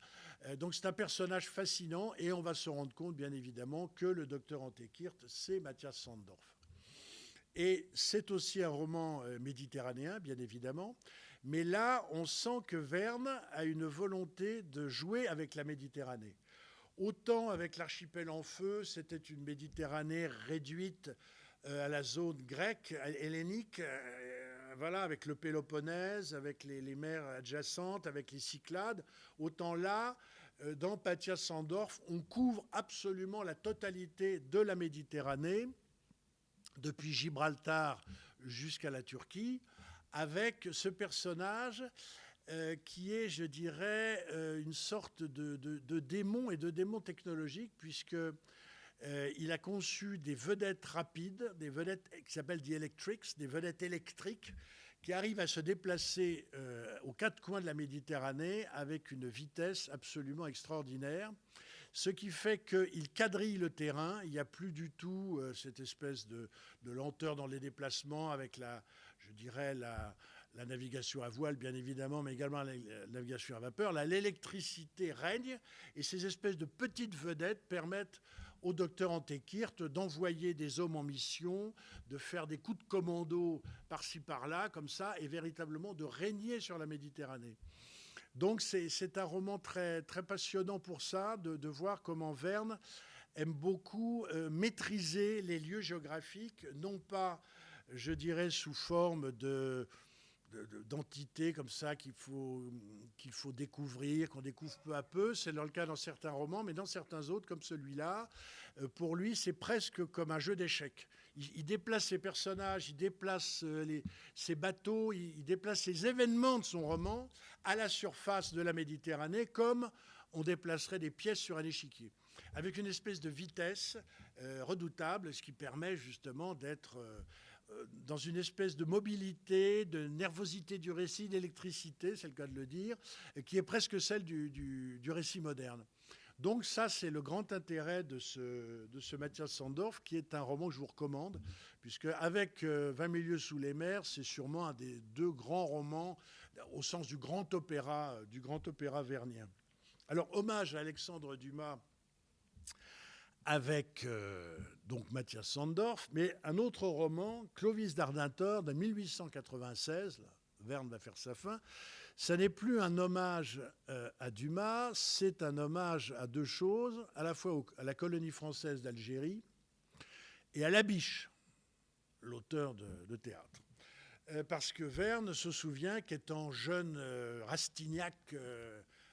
B: Donc c'est un personnage fascinant, et on va se rendre compte, bien évidemment, que le docteur Antékirt, c'est Matthias Sandorf. Et c'est aussi un roman méditerranéen, bien évidemment. Mais là, on sent que Verne a une volonté de jouer avec la Méditerranée. Autant avec l'Archipel en feu, c'était une Méditerranée réduite à la zone grecque, hellénique, voilà, avec le Péloponnèse, avec les mers adjacentes, avec les Cyclades. Autant là, dans Matthias Sandorf, on couvre absolument la totalité de la Méditerranée, depuis Gibraltar jusqu'à la Turquie, avec ce personnage qui est, je dirais, une sorte de démon et de démon technologique, puisqu'il a conçu des vedettes rapides, des vedettes qui s'appellent des electrics, des vedettes électriques, qui arrivent à se déplacer aux quatre coins de la Méditerranée avec une vitesse absolument extraordinaire. Ce qui fait qu'il quadrille le terrain. Il n'y a plus du tout cette espèce de lenteur dans les déplacements avec la navigation à voile, bien évidemment, mais également la navigation à vapeur. Là, l'électricité règne et ces espèces de petites vedettes permettent au docteur Antékirt d'envoyer des hommes en mission, de faire des coups de commando par-ci, par-là, comme ça, et véritablement de régner sur la Méditerranée. Donc c'est un roman très, très passionnant pour ça, de voir comment Verne aime beaucoup maîtriser les lieux géographiques, non pas, je dirais, sous forme d'entités comme ça qu'il faut découvrir, qu'on découvre peu à peu. C'est le cas dans certains romans, mais dans certains autres, comme celui-là, pour lui, c'est presque comme un jeu d'échecs. Il déplace ses personnages, il déplace ses bateaux, il déplace les événements de son roman à la surface de la Méditerranée, comme on déplacerait des pièces sur un échiquier, avec une espèce de vitesse redoutable, ce qui permet justement d'être dans une espèce de mobilité, de nervosité du récit, d'électricité, c'est le cas de le dire, qui est presque celle du récit moderne. Donc ça, c'est le grand intérêt de ce Matthias Sandorf, qui est un roman que je vous recommande, puisque avec 20 milieux sous les mers, c'est sûrement un des deux grands romans au sens du grand opéra vernien. Alors, hommage à Alexandre Dumas avec donc Matthias Sandorf, mais un autre roman, Clovis d'Ardentor, de 1896, là, Verne va faire sa fin. Ça n'est plus un hommage à Dumas, c'est un hommage à deux choses, à la fois à la colonie française d'Algérie et à Labiche, l'auteur de théâtre. Parce que Verne se souvient qu'étant jeune Rastignac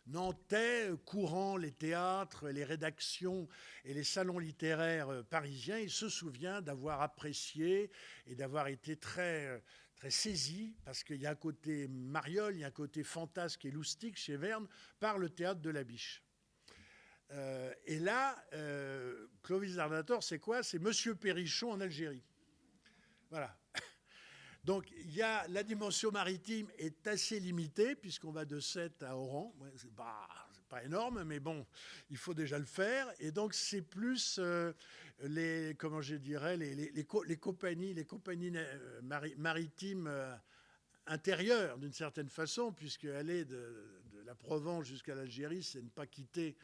B: nantais courant les théâtres, les rédactions et les salons littéraires parisiens, il se souvient d'avoir apprécié et d'avoir été très, très saisi, parce qu'il y a un côté mariole, il y a un côté fantasque et loustique chez Verne, par le théâtre de la Biche. Et là, Clovis Dardantor, c'est quoi? C'est Monsieur Perrichon en Algérie. Voilà. Donc, la dimension maritime est assez limitée, puisqu'on va de Sète à Oran. Ouais, c'est pas énorme, mais bon, il faut déjà le faire. Et donc, c'est plus les compagnies maritimes intérieures, d'une certaine façon, puisqu'elle est de la Provence jusqu'à l'Algérie, c'est ne pas quitter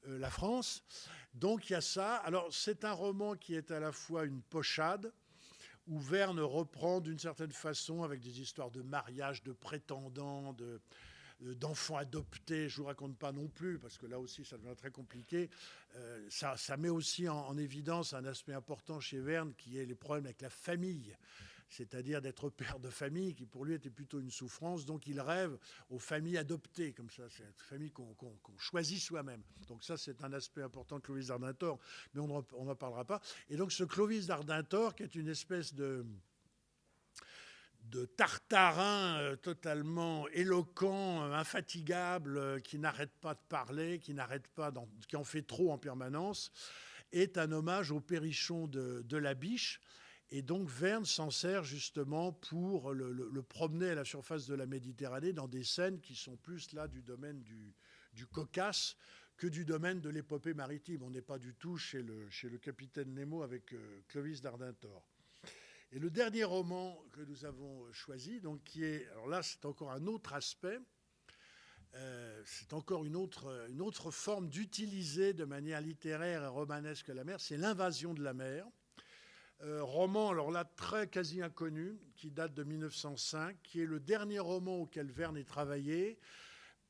B: la France. Donc, il y a ça. Alors, c'est un roman qui est à la fois une pochade, où Verne reprend d'une certaine façon, avec des histoires de mariage, de prétendants, d'enfants adoptés. Je ne vous raconte pas non plus, parce que là aussi, ça devient très compliqué. Ça met aussi en évidence un aspect important chez Verne, qui est les problèmes avec la famille, c'est-à-dire d'être père de famille, qui pour lui était plutôt une souffrance. Donc il rêve aux familles adoptées, comme ça, c'est une famille qu'on choisit soi-même. Donc ça, c'est un aspect important de Clovis Dardantor, mais on n'en parlera pas. Et donc ce Clovis Dardantor, qui est une espèce de tartarin totalement éloquent, infatigable, qui n'arrête pas de parler, qui en fait trop en permanence, est un hommage au Perrichon de la Biche. Et donc Verne s'en sert justement pour le promener à la surface de la Méditerranée dans des scènes qui sont plus là du domaine du cocasse que du domaine de l'épopée maritime. On n'est pas du tout chez le capitaine Nemo avec Clovis Dardantor. Et le dernier roman que nous avons choisi, donc alors là c'est encore un autre aspect, c'est encore une autre forme d'utiliser de manière littéraire et romanesque la mer, c'est L'Invasion de la mer. Roman, alors là, très quasi inconnu, qui date de 1905, qui est le dernier roman auquel Verne ait travaillé,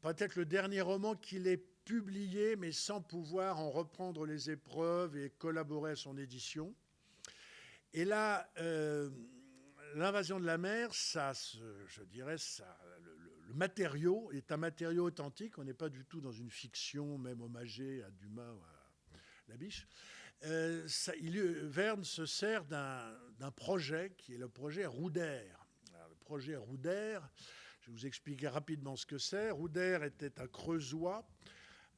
B: peut-être le dernier roman qu'il ait publié, mais sans pouvoir en reprendre les épreuves et collaborer à son édition. Et là, L'Invasion de la mer, le matériau est un matériau authentique, on n'est pas du tout dans une fiction, même hommagée à Dumas ou à La Biche. Verne se sert d'un projet qui est le projet Roudère. Alors, le projet Roudère, je vais vous expliquer rapidement ce que c'est. Roudère était un Creusois,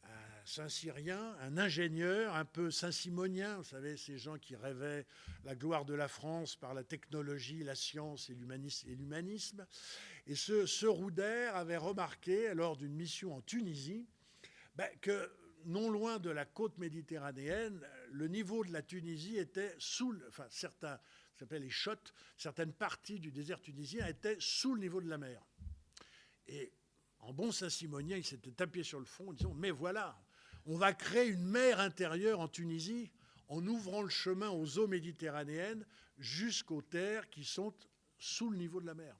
B: un Saint-Cyrien, un ingénieur, un peu saint-simonien. Vous savez, ces gens qui rêvaient la gloire de la France par la technologie, la science et l'humanisme. Et ce Roudère avait remarqué, lors d'une mission en Tunisie, que non loin de la côte méditerranéenne, le niveau de la Tunisie était certains, ça s'appelle les chottes, certaines parties du désert tunisien étaient sous le niveau de la mer. Et en bon Saint-Simonien, il s'était tapé sur le front en disant « Mais voilà, on va créer une mer intérieure en Tunisie en ouvrant le chemin aux eaux méditerranéennes jusqu'aux terres qui sont sous le niveau de la mer. »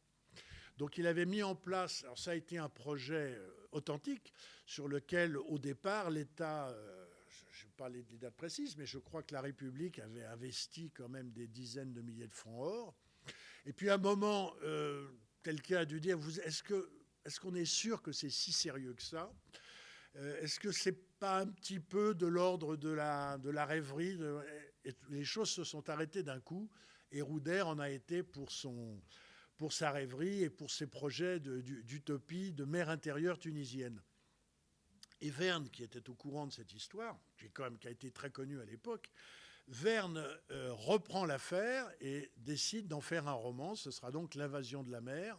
B: Donc il avait mis en place, alors ça a été un projet authentique, sur lequel au départ l'État, je ne vais pas parler des dates précises, mais je crois que la République avait investi quand même des dizaines de milliers de francs or. Et puis à un moment, quelqu'un a dû dire, est-ce qu'on est sûr que c'est si sérieux que ça? Est-ce que c'est pas un petit peu de l'ordre de la rêverie et les choses se sont arrêtées d'un coup, et Roudère en a été pour sa rêverie et pour ses projets d'utopie de mer intérieure tunisienne. Et Verne, qui était au courant de cette histoire, qui a été très connue à l'époque, Verne reprend l'affaire et décide d'en faire un roman. Ce sera donc L'Invasion de la mer.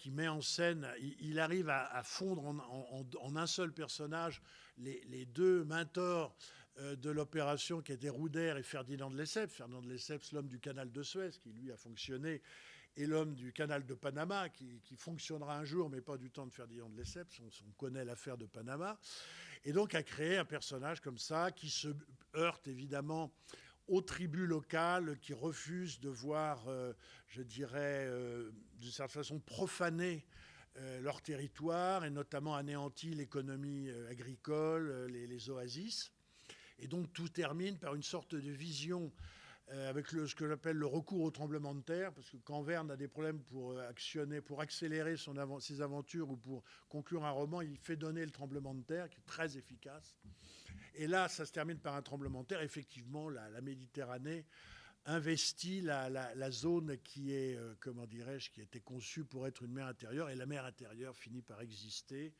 B: Il met en scène, il arrive à fondre en un seul personnage les deux mentors de l'opération qui étaient Roudère et Ferdinand de Lesseps. Ferdinand de Lesseps, l'homme du canal de Suez, qui lui a fonctionné, et l'homme du canal de Panama, qui fonctionnera un jour, mais pas du temps de Ferdinand de Lesseps. On connaît l'affaire de Panama. Et donc a créé un personnage comme ça, qui se heurte évidemment aux tribus locales, qui refusent de voir, d'une certaine façon, profaner leur territoire, et notamment anéanti l'économie agricole, les oasis. Et donc tout termine par une sorte de vision avec ce que j'appelle le recours au tremblement de terre, parce que quand Verne a des problèmes pour actionner, pour accélérer ses aventures ou pour conclure un roman, il fait donner le tremblement de terre, qui est très efficace. Et là, ça se termine par un tremblement de terre. Effectivement, la Méditerranée investit la zone qui est, comment dirais-je, qui a été conçue pour être une mer intérieure, et la mer intérieure finit par exister.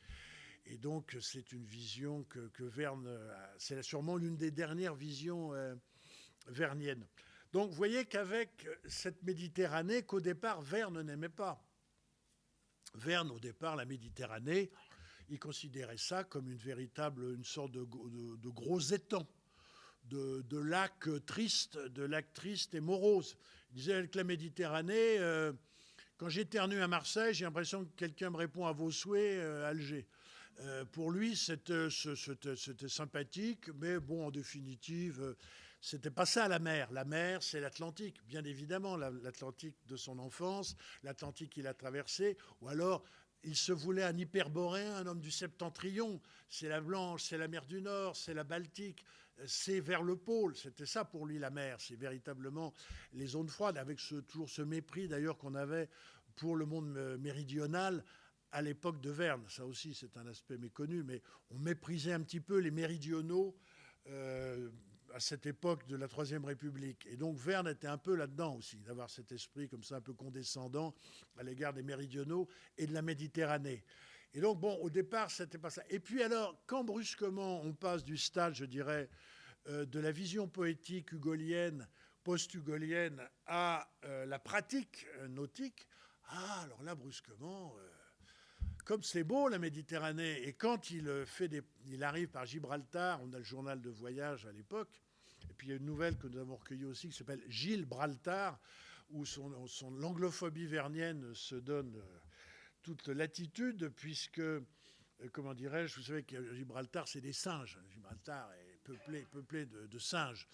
B: Et donc, c'est une vision que Verne, c'est sûrement l'une des dernières visions verniennes. Donc, vous voyez qu'avec cette Méditerranée qu'au départ, Verne n'aimait pas. Verne, au départ, la Méditerranée, il considérait ça comme une sorte de gros étang, de lacs tristes et moroses. Il disait que la Méditerranée, quand j'éternue à Marseille, j'ai l'impression que quelqu'un me répond à vos souhaits à Alger. Pour lui, c'était sympathique, mais bon, en définitive, c'était pas ça la mer. La mer, c'est l'Atlantique, bien évidemment, l'Atlantique de son enfance, l'Atlantique qu'il a traversé, ou alors il se voulait un hyperboréen, un homme du septentrion. C'est la Blanche, c'est la mer du Nord, c'est la Baltique, c'est vers le pôle. C'était ça pour lui la mer. C'est véritablement les zones froides, avec toujours ce mépris d'ailleurs qu'on avait pour le monde méridional à l'époque de Verne. Ça aussi, c'est un aspect méconnu, mais on méprisait un petit peu les méridionaux à cette époque de la Troisième République. Et donc Verne était un peu là-dedans aussi, d'avoir cet esprit comme ça un peu condescendant à l'égard des méridionaux et de la Méditerranée. Et donc, bon, au départ, c'était pas ça. Et puis alors, quand brusquement on passe du stade, je dirais, de la vision poétique hugolienne, post-hugolienne, à la pratique nautique, alors là, brusquement, comme c'est beau la Méditerranée, et quand il arrive par Gibraltar, on a le journal de voyage à l'époque, et puis il y a une nouvelle que nous avons recueillie aussi qui s'appelle Gilles Braltar, où l'anglophobie vernienne se donne toute latitude, puisque, comment dirais-je, vous savez que Gibraltar, c'est des singes. Gibraltar est peuplé de singes.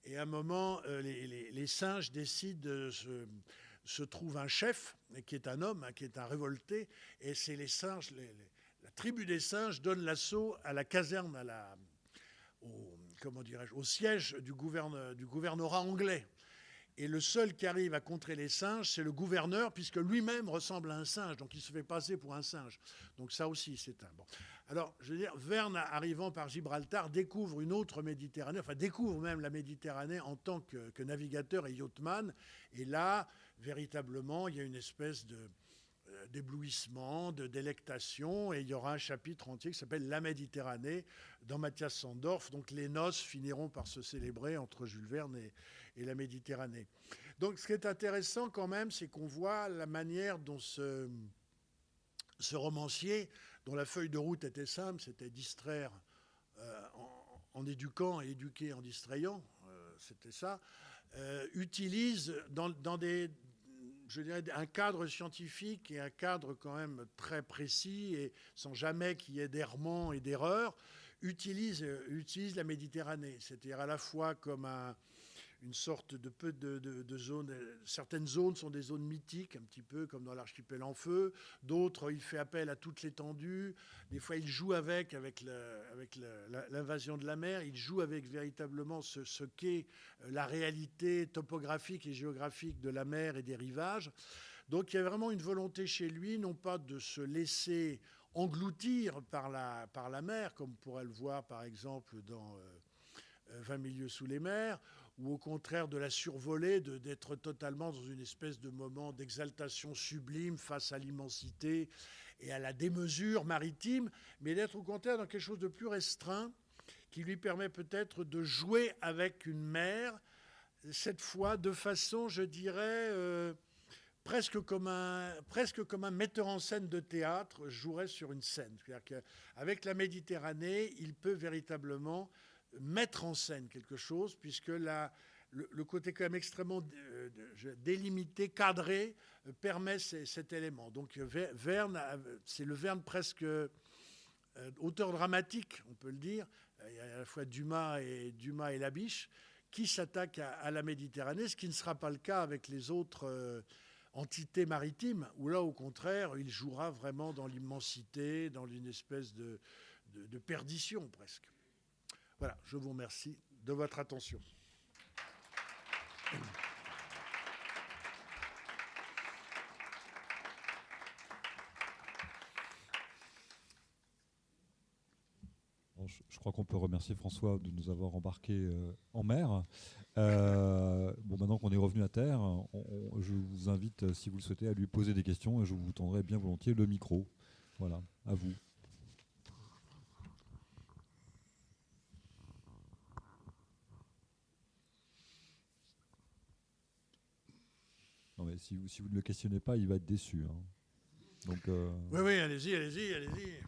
B: Et à un moment, les singes décident se trouve un chef, qui est un homme, qui est un révolté, et c'est les singes, la tribu des singes donne l'assaut à la caserne, au siège du gouvernorat anglais. Et le seul qui arrive à contrer les singes, c'est le gouverneur, puisque lui-même ressemble à un singe, donc il se fait passer pour un singe. Donc ça aussi, c'est un bon. Alors, je veux dire, Verne, arrivant par Gibraltar, découvre une autre Méditerranée, enfin découvre même la Méditerranée en tant que navigateur et yachtman. Et là, véritablement, il y a une espèce d'éblouissement, de délectation, et il y aura un chapitre entier qui s'appelle La Méditerranée dans Mathias Sandorf. Donc les noces finiront par se célébrer entre Jules Verne et la Méditerranée. Donc ce qui est intéressant quand même, c'est qu'on voit la manière dont ce romancier, dont la feuille de route était simple, c'était distraire en éduquant et éduquer en distrayant, c'était ça, utilise dans je dirais, un cadre scientifique et un cadre quand même très précis et sans jamais qu'il y ait d'errements et d'erreurs, utilise la Méditerranée, c'est-à-dire à la fois comme une sorte de zone. Certaines zones sont des zones mythiques, un petit peu comme dans l'archipel en feu. D'autres, il fait appel à toute l'étendue. Des fois, il joue avec l'invasion de la mer. Il joue avec véritablement ce qu'est la réalité topographique et géographique de la mer et des rivages. Donc, il y a vraiment une volonté chez lui, non pas de se laisser engloutir par la mer, comme on pourrait le voir, par exemple, dans 20 milieux sous les mers, ou au contraire de la survoler, d'être totalement dans une espèce de moment d'exaltation sublime face à l'immensité et à la démesure maritime, mais d'être au contraire dans quelque chose de plus restreint, qui lui permet peut-être de jouer avec une mer, cette fois de façon, je dirais, presque comme un metteur en scène de théâtre jouerait sur une scène. C'est-à-dire qu'avec la Méditerranée, il peut véritablement mettre en scène quelque chose, puisque le côté quand même extrêmement délimité, cadré, permet cet élément. Donc Verne, c'est le Verne presque auteur dramatique, on peut le dire. Il y a à la fois Dumas et Labiche qui s'attaquent à la Méditerranée, ce qui ne sera pas le cas avec les autres entités maritimes, où là, au contraire, il jouera vraiment dans l'immensité, dans une espèce de perdition presque. Voilà, je vous remercie de votre attention.
A: Je crois qu'on peut remercier François de nous avoir embarqués en mer. Bon, maintenant qu'on est revenu à terre, je vous invite, si vous le souhaitez, à lui poser des questions et je vous tendrai bien volontiers le micro. Voilà, à vous. Non, mais si vous ne le questionnez pas, il va être déçu. Hein. Donc,
B: Oui, allez-y, allez-y, allez-y.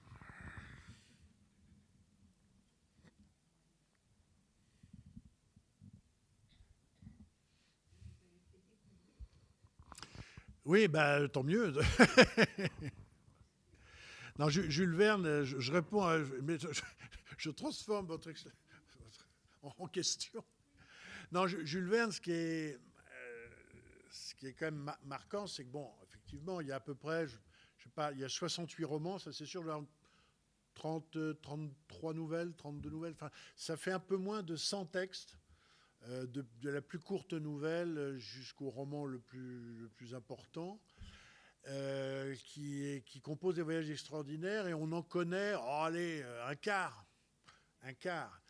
B: Oui, bah, tant mieux. Non, Jules Verne, je réponds à, mais je transforme votre en question. Non, Jules Verne, ce qui est quand même marquant, c'est que, bon, effectivement, il y a à peu près, je sais pas, il y a 68 romans, ça c'est sûr, 30, 33 nouvelles, 32 nouvelles, enfin, ça fait un peu moins de 100 textes, de la plus courte nouvelle jusqu'au roman le plus important. Qui compose des voyages extraordinaires et on en connaît, oh, allez, un quart. Un quart.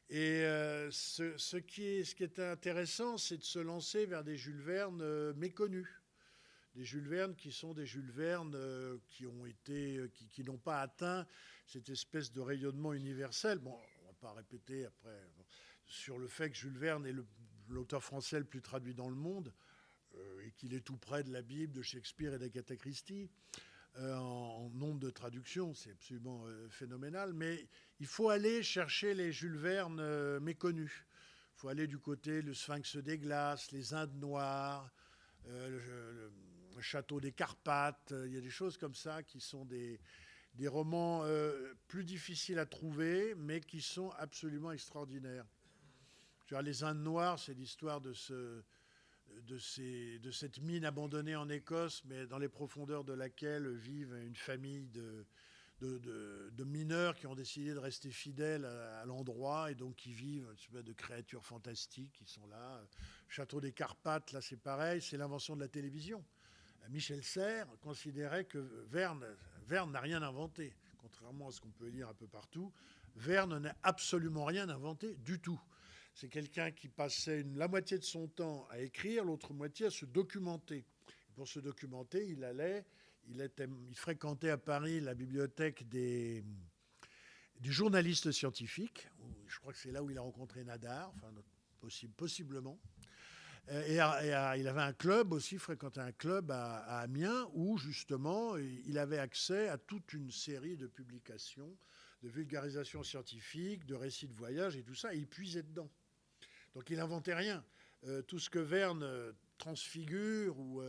B: Et ce qui est intéressant, c'est de se lancer vers des Jules Verne méconnus. Des Jules Verne qui sont des Jules Verne qui n'ont pas atteint cette espèce de rayonnement universel. Bon, on ne va pas répéter après sur le fait que Jules Verne est l'auteur français le plus traduit dans le monde et qu'il est tout près de la Bible, de Shakespeare et d'Agatha Christie. En nombre de traductions, c'est absolument phénoménal. Mais il faut aller chercher les Jules Verne méconnus. Il faut aller du côté le Sphinx des Glaces, les Indes noires, le Château des Carpates. Il y a des choses comme ça qui sont des romans plus difficiles à trouver, mais qui sont absolument extraordinaires. Les Indes noires, c'est l'histoire de cette mine abandonnée en Écosse, mais dans les profondeurs de laquelle vivent une famille de mineurs qui ont décidé de rester fidèles à l'endroit et donc qui vivent une espèce de créatures fantastiques qui sont là. Château des Carpates, là c'est pareil, c'est l'invention de la télévision. Michel Serres considérait que Verne n'a rien inventé, contrairement à ce qu'on peut lire un peu partout. Verne n'a absolument rien inventé du tout. C'est quelqu'un qui passait la moitié de son temps à écrire, l'autre moitié à se documenter. Et pour se documenter, il fréquentait à Paris la bibliothèque des journalistes scientifiques. Je crois que c'est là où il a rencontré Nadar, enfin, possiblement. Et il avait un club aussi, fréquentait un club à Amiens, où justement, il avait accès à toute une série de publications, de vulgarisation scientifique, de récits de voyage et tout ça, et il puisait dedans. Donc il n'inventait rien. Tout ce que Verne transfigure ou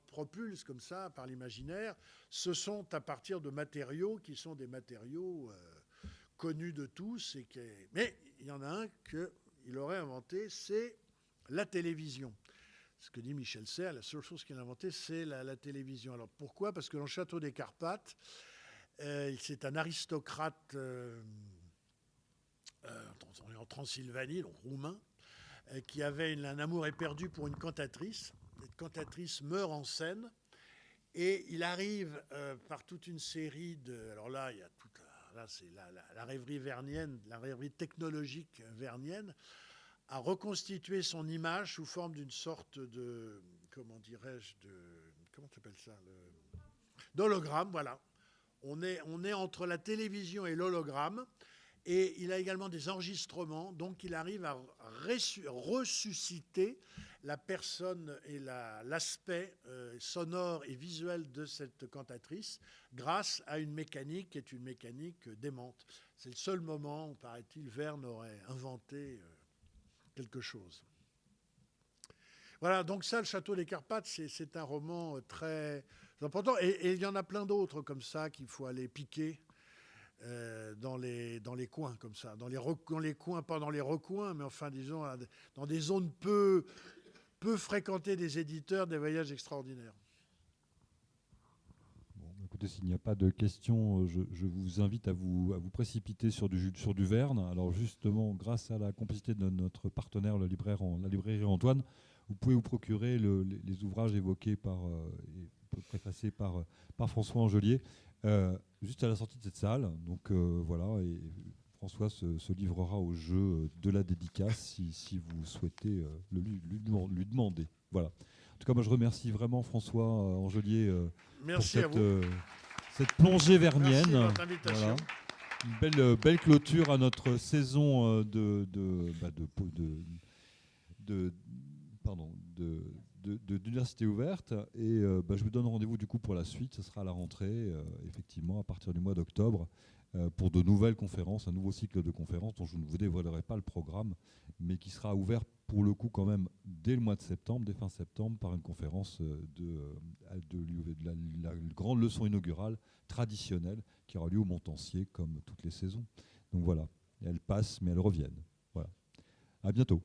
B: propulse comme ça par l'imaginaire, ce sont à partir de matériaux qui sont des matériaux connus de tous. Mais il y en a un qu'il aurait inventé, c'est la télévision. Ce que dit Michel Serres, la seule chose qu'il a inventée, c'est la télévision. Alors pourquoi ? Parce que dans le château des Carpates, c'est un aristocrate en Transylvanie, donc roumain, qui avait un amour éperdu pour une cantatrice. Cette cantatrice meurt en scène et il arrive par toute une série de... Alors là, il y a c'est la rêverie vernienne, la rêverie technologique vernienne, à reconstituer son image sous forme d'une sorte de... Comment dirais-je comment tu appelles ça d'hologramme, voilà. On est entre la télévision et l'hologramme. Et il a également des enregistrements, donc il arrive à ressusciter la personne et l'aspect sonore et visuel de cette cantatrice grâce à une mécanique qui est une mécanique démente. C'est le seul moment où, paraît-il, Verne aurait inventé quelque chose. Voilà, donc ça, le Château des Carpates, c'est un roman très important. Et il y en a plein d'autres comme ça qu'il faut aller piquer. Dans les coins comme ça, dans les coins, pas dans les recoins, mais enfin disons dans des zones peu fréquentées des éditeurs, des voyages extraordinaires.
A: Bon, écoutez, écoutez, s'il n'y a pas de questions, je vous invite à vous précipiter sur du Verne. Alors justement, grâce à la complicité de notre partenaire, la librairie Antoine, vous pouvez vous procurer les ouvrages évoqués et préfacés par François Angelier, juste à la sortie de cette salle. Donc voilà, et François se livrera au jeu de la dédicace si vous souhaitez lui demander. Voilà. En tout cas, moi je remercie vraiment François Angelier pour cette plongée vernienne.
B: Merci de votre invitation.
A: Voilà. Une belle clôture à notre saison d'université ouverte. Et je vous donne rendez-vous du coup pour la suite. Ce sera à la rentrée, effectivement, à partir du mois d'octobre, pour de nouvelles conférences, un nouveau cycle de conférences dont je ne vous dévoilerai pas le programme, mais qui sera ouvert pour le coup quand même dès le mois de septembre, dès fin septembre, par une conférence de la grande leçon inaugurale traditionnelle qui aura lieu au Montancier comme toutes les saisons. Donc voilà, elles passent mais elles reviennent. Voilà. À bientôt.